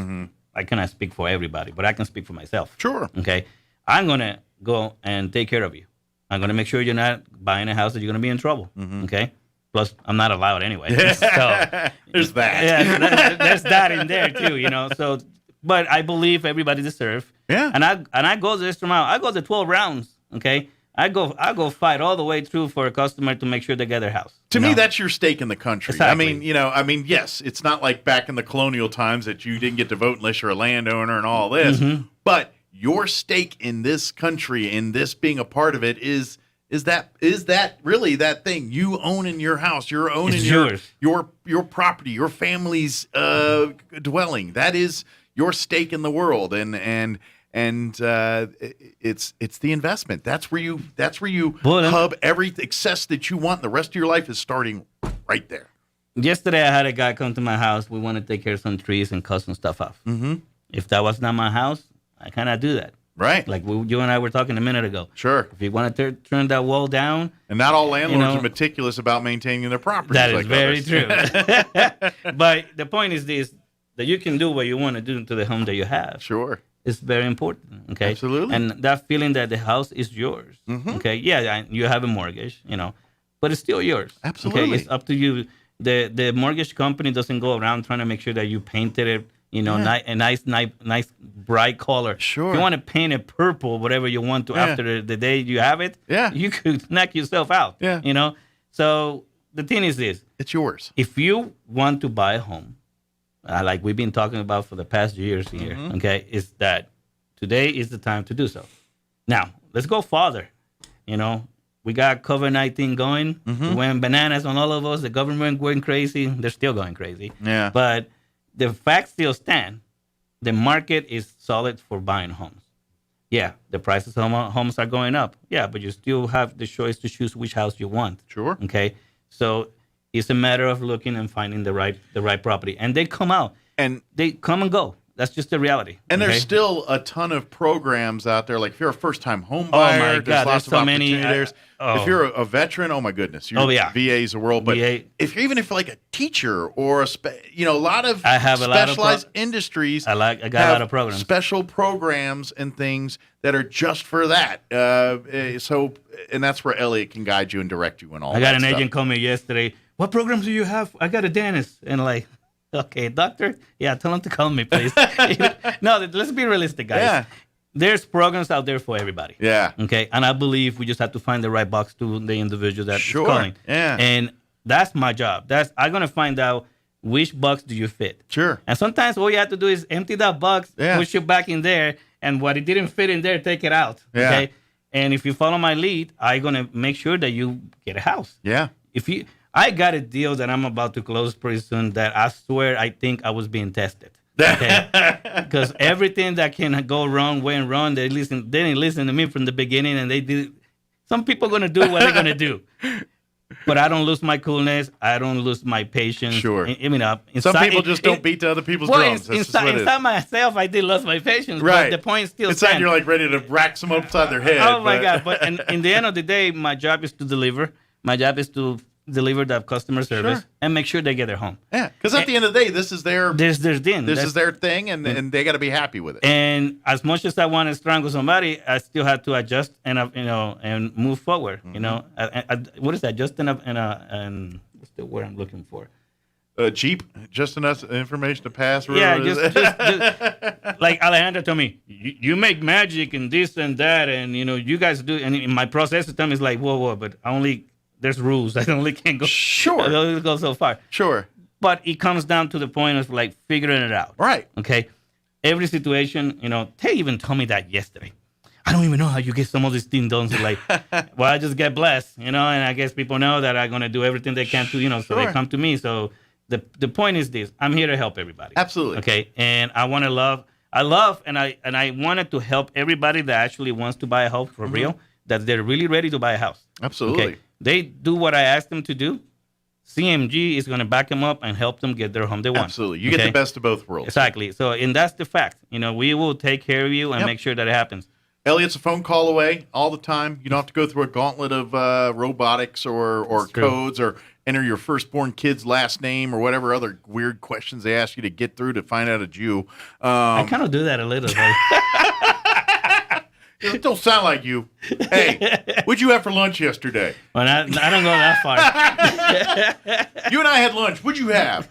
I cannot speak for everybody, but I can speak for myself. Sure. Okay. I'm going to go and take care of you. I'm going to make sure you're not buying a house that you're going to be in trouble. Okay. Plus, I'm not allowed anyway. So there's that. Yeah, there's that in there too, So, but I believe everybody deserves. Yeah. And I go the extra mile. I go the 12 rounds. Okay. I go fight all the way through for a customer to make sure they get their house. To me, that's your stake in the country. Exactly. I mean, yes, it's not like back in the colonial times that you didn't get to vote unless you're a landowner and all this. But your stake in this country, in this being a part of it, is that really that thing you own in your house? You're owning your property, your family's dwelling. That is your stake in the world, and it's the investment. That's where you hub every excess that you want. The rest of your life is starting right there. Yesterday, I had a guy come to my house. We want to take care of some trees and cut some stuff off. If that was not my house, I cannot do that. Right. Like you and I were talking a minute ago. Sure. If you want to turn that wall down. And not all landlords are meticulous about maintaining their properties. That is like very others. true. But the point is this, that you can do what you want to do to the home that you have. Sure. It's very important. Okay. Absolutely. And that feeling that the house is yours. Okay. Yeah, you have a mortgage, but it's still yours. Absolutely. Okay. It's up to you. The mortgage company doesn't go around trying to make sure that you painted it, a nice bright color. Sure. If you want to paint it purple, whatever you want to after the day you have it, you could knock yourself out. Yeah. So the thing is this. It's yours. If you want to buy a home, like we've been talking about for the past years here, okay, is that today is the time to do so. Now, let's go farther. We got COVID-19 going. We went bananas on all of us. The government went crazy. They're still going crazy. Yeah. But the facts still stand. The market is solid for buying homes. Yeah, the prices of homes are going up. Yeah, but you still have the choice to choose which house you want. Sure. Okay. So it's a matter of looking and finding the right property. And they come out. And they come and go. That's just the reality. And there's still a ton of programs out there. Like if you're a first-time home buyer, there's lots of opportunities. If you're a veteran, oh my goodness, VA's a world. But if you're like a teacher or a lot of specialized industries, I got a lot of programs, special programs and things that are just for that. And that's where Elliot can guide you and direct you and all. I got an agent call me yesterday. What programs do you have? I got a dentist, and okay, doctor? Yeah, tell him to call me, please. No, let's be realistic, guys. Yeah. There's programs out there for everybody. Yeah. Okay, and I believe we just have to find the right box to the individual that's calling. Yeah. And that's my job. I'm going to find out which box do you fit. Sure. And sometimes all you have to do is empty that box, push it back in there, and what it didn't fit in there, take it out. Yeah. Okay? And if you follow my lead, I'm going to make sure that you get a house. Yeah. I got a deal that I'm about to close pretty soon that I swear I think I was being tested. Okay? Because everything that can go wrong went wrong. They didn't listen to me from the beginning, and they did. Some people are going to do what they're going to do. But I don't lose my coolness. I don't lose my patience. Sure. Some people just don't beat to other people's drums. Inside myself, I did lose my patience. Right. But the point still Inside, stands. you're like ready to rack some upside their head. Oh my God! But in the end of the day, my job is to deliver. My job is to deliver that customer service and make sure they get their home. Yeah, because at the end of the day, this is their This is their thing, and they got to be happy with it. And as much as I want to strangle somebody, I still have to adjust and move forward. You know, what is that? Just and what's the word I'm looking for? Jeep, just enough information to pass. Yeah, just like Alejandra told me, you make magic and this and that, and you guys do. And in my process system is like, whoa, but there's rules. I only can go. Sure. I only go so far. Sure. But it comes down to the point of like figuring it out. Right. Okay. Every situation, Tay even told me that yesterday. I don't even know how you get some of these things done. So like, well, I just get blessed, and I guess people know that I'm gonna do everything they can to, so they come to me. So the point is this: I'm here to help everybody. Absolutely. Okay. And I want to love, and I wanted to help everybody that actually wants to buy a house for real, that they're really ready to buy a house. Absolutely. Okay? They do what I asked them to do. CMG is going to back them up and help them get their home they want. Absolutely. You get the best of both worlds. Exactly. So, and that's the fact. We will take care of you and make sure that it happens. Elliot's a phone call away all the time. You don't have to go through a gauntlet of robotics or codes or enter your firstborn kid's last name or whatever other weird questions they ask you to get through to find out a Jew. I kind of do that a little bit. It don't sound like you. Hey, what'd you have for lunch yesterday? Well, I don't go that far. You and I had lunch. What'd you have?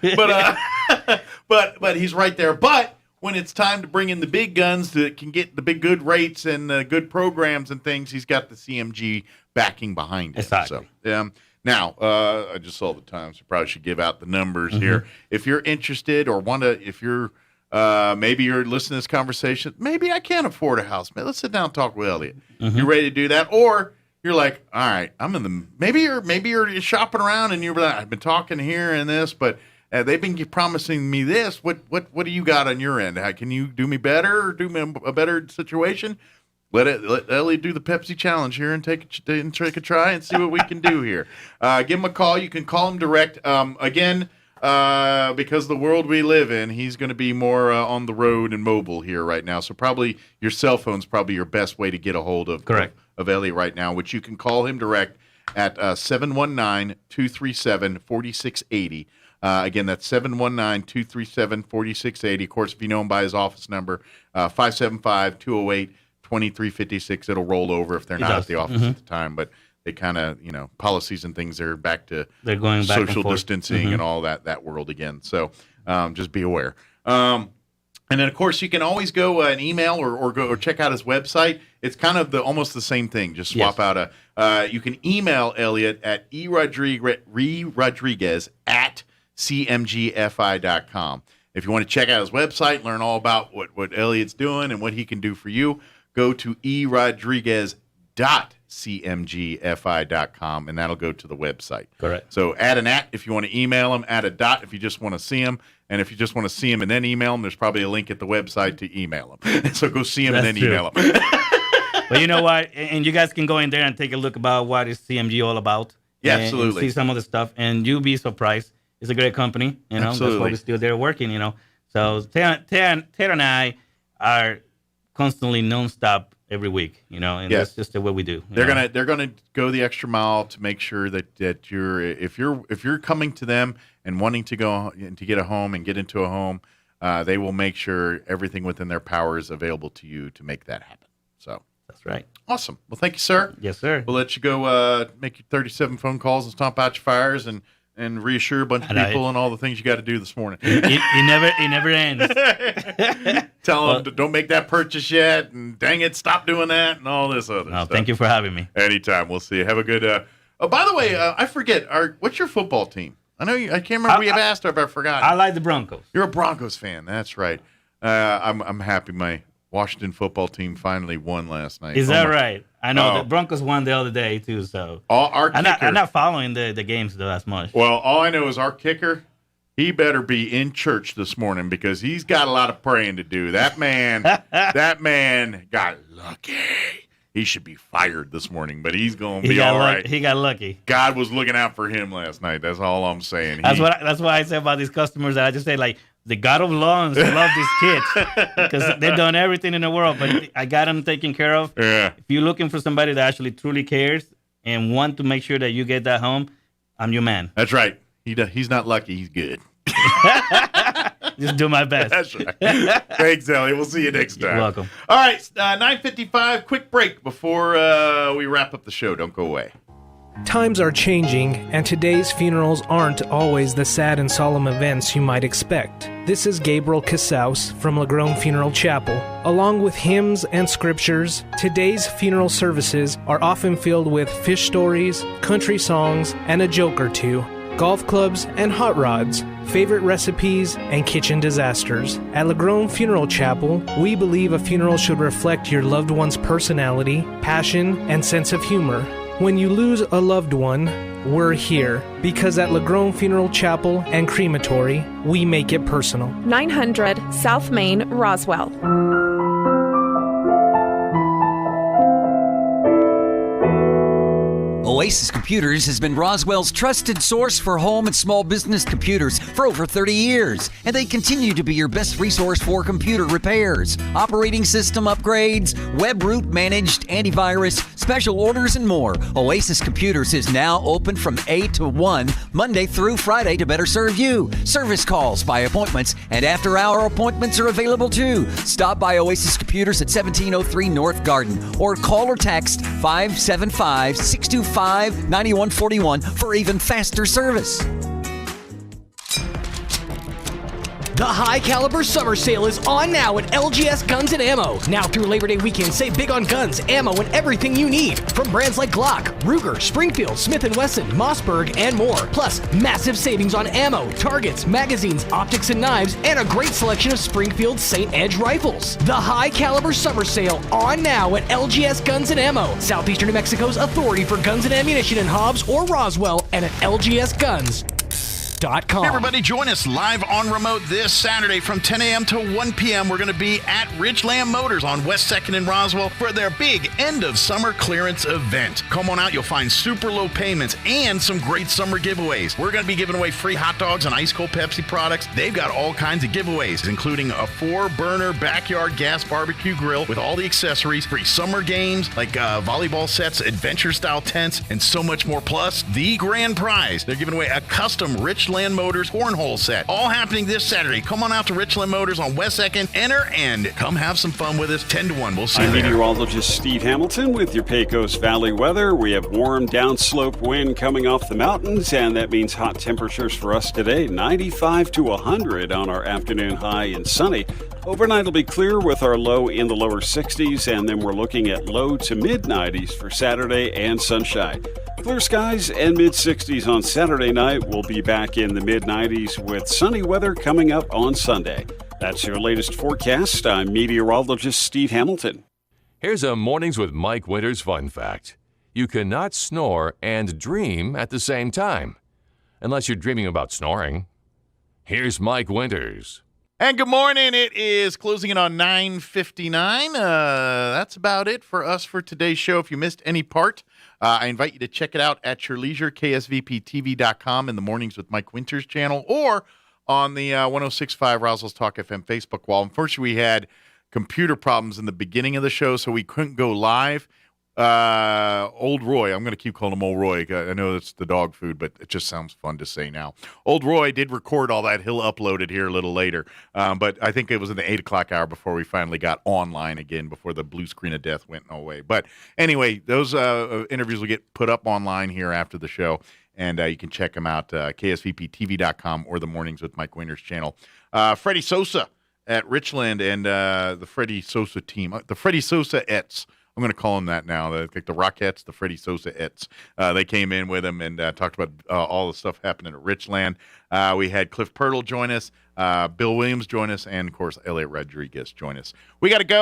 But he's right there. But when it's time to bring in the big guns that can get the big good rates and good programs and things, he's got the CMG backing behind him. Exactly. So, now, I just saw the time, so probably should give out the numbers here. If you're interested or if you're maybe you're listening to this conversation, maybe I can't afford a house, man. Let's sit down and talk with Elliot. You ready to do that? Or you're like, all right, maybe you're shopping around and you're like, I've been talking here and this, but they've been promising me this. What do you got on your end? Can you do me better or do me a better situation? Let Elliot do the Pepsi challenge here and take a try and see what we can do here. Give him a call. You can call him direct. Again, because of the world we live in, he's going to be more on the road and mobile here right now. So probably your cell phone's probably your best way to get a hold of Elliot right now, which you can call him direct at 719-237-4680. Again, that's 719-237-4680. Of course, if you know him by his office number, 575-208-2356. It'll roll over if they're not at the office at the time. But they kind of, policies and things are back to going back social distancing and all that world again. So just be aware. And then, of course, you can always go an email or go or check out his website. It's kind of almost the same thing. Just swap out you can email Elliot at erodriguez@cmgfi.com. If you want to check out his website, learn all about what Elliot's doing and what he can do for you, go to erodriguez.cmgfi.com, and that'll go to the website. Correct. So add an @ if you want to email him, add a dot if you just want to see him, and if you just want to see him and then email him, there's probably a link at the website to email him. So go see him and then email him. But you know what? And you guys can go in there and take a look about what is CMG all about. Yeah, and absolutely. See some of the stuff, and you'll be surprised. It's a great company, That's why we're still there working, So Ted and I are constantly nonstop every week, and that's just the way we do. They're gonna go the extra mile to make sure that you're if you're coming to them and wanting to go and to get a home and get into a home, they will make sure everything within their power is available to you to make that happen. So that's right. Awesome. Well, thank you, sir. Yes, sir. We'll let you go make your 37 phone calls and stomp out your fires and reassure a bunch of people and all the things you got to do this morning. It never ends. Tell them don't make that purchase yet, and dang it, stop doing that, and all this other stuff. Thank you for having me. Anytime. We'll see you. Have a good. Oh, by the way, I forget. What's your football team? I know I can't remember. We have asked her, but I forgot. I like the Broncos. You're a Broncos fan. That's right. I'm happy. My Washington football team finally won last night. Is that right? I know the Broncos won the other day too. So I'm not following the games though as much. Well, all I know is our kicker. He better be in church this morning because he's got a lot of praying to do. That man got lucky. he should be fired this morning, but he's going to be all right. He got lucky. God was looking out for him last night. That's all I'm saying. That's why I say about these customers that I just say, like, the God of lawns love these kids because they've done everything in the world, but I got them taken care of. Yeah. If you're looking for somebody that actually truly cares and want to make sure that you get that home, I'm your man. That's right. He's not lucky. He's good. Just do my best. That's right. Thanks, Ellie. We'll see you next time. You're welcome. All right, 9:55. Quick break before we wrap up the show. Don't go away. Times are changing, and today's funerals aren't always the sad and solemn events you might expect. This is Gabriel Casaus from Lagrone Funeral Chapel. Along with hymns and scriptures, today's funeral services are often filled with fish stories, country songs, and a joke or two, golf clubs and hot rods, favorite recipes, and kitchen disasters. At Lagrone Funeral Chapel, we believe a funeral should reflect your loved one's personality, passion, and sense of humor. When you lose a loved one, we're here, because at Lagrone Funeral Chapel and Crematory, we make it personal. 900 South Main, Roswell. Oasis Computers has been Roswell's trusted source for home and small business computers for over 30 years, and they continue to be your best resource for computer repairs, operating system upgrades, web root managed antivirus, special orders, and more. Oasis Computers is now open from 8 to 1, Monday through Friday to better serve you. Service calls by appointments and after-hour appointments are available too. Stop by Oasis Computers at 1703 North Garden or call or text 575-625-9141 for even faster service. The High Caliber Summer Sale is on now at LGS Guns and Ammo. Now through Labor Day weekend, save big on guns, ammo, and everything you need. From brands like Glock, Ruger, Springfield, Smith & Wesson, Mossberg, and more. Plus, massive savings on ammo, targets, magazines, optics, and knives, and a great selection of Springfield St. Edge rifles. The High Caliber Summer Sale on now at LGS Guns and Ammo. Southeastern New Mexico's authority for guns and ammunition in Hobbs or Roswell, and at lgsguns.com. Hey everybody, join us live on remote this Saturday from 10 a.m. to 1 p.m. We're going to be at Ridgeland Motors on West 2nd in Roswell for their big end of summer clearance event. Come on out, you'll find super low payments and some great summer giveaways. We're going to be giving away free hot dogs and ice cold Pepsi products. They've got all kinds of giveaways, including a 4-burner backyard gas barbecue grill with all the accessories, free summer games like volleyball sets, adventure style tents, and so much more. Plus, the grand prize, they're giving away a custom Ridgeland Motors cornhole set. All happening this Saturday. Come on out to Ridgeland Motors on West 2nd. Enter and come have some fun with us. 10 to 1. We'll see you there. I'm meteorologist Steve Hamilton with your Pecos Valley weather. We have warm downslope wind coming off the mountains, and that means hot temperatures for us today. 95 to 100 on our afternoon high and sunny. Overnight will be clear with our low in the lower 60s, and then we're looking at low to mid 90s for Saturday and sunshine. Clear skies and mid-60s on Saturday night. We'll be back in the mid-90s with sunny weather coming up on Sunday. That's your latest forecast. I'm meteorologist Steve Hamilton. Here's a Mornings with Mike Winters fun fact. You cannot snore and dream at the same time, unless you're dreaming about snoring. Here's Mike Winters. And good morning. It is closing in on 9:59. That's about it for us for today's show. If you missed any part, I invite you to check it out at your leisure, ksvptv.com in the Mornings with Mike Winters channel, or on the 106.5 Roswell Talk FM Facebook wall. Unfortunately, we had computer problems in the beginning of the show, so we couldn't go live. Old Roy, I'm going to keep calling him Old Roy. I know it's the dog food, but it just sounds fun to say now. Old Roy did record all that. He'll upload it here a little later. But I think it was in the 8 o'clock hour before we finally got online again, before the blue screen of death went away. But anyway, those interviews will get put up online here after the show, and you can check them out, ksvptv.com or the Mornings with Mike Winters channel. Freddie Sosa at Ridgeland and the Freddie Sosa team, the Freddie Sosa-ettes. I'm going to call them that now. Like the Rockettes, the Freddie Sosa-ettes. They came in with him and talked about all the stuff happening at Ridgeland. We had Cliff Pirtle join us, Bill Williams join us, and, of course, Elliot Rodriguez join us. We got to go.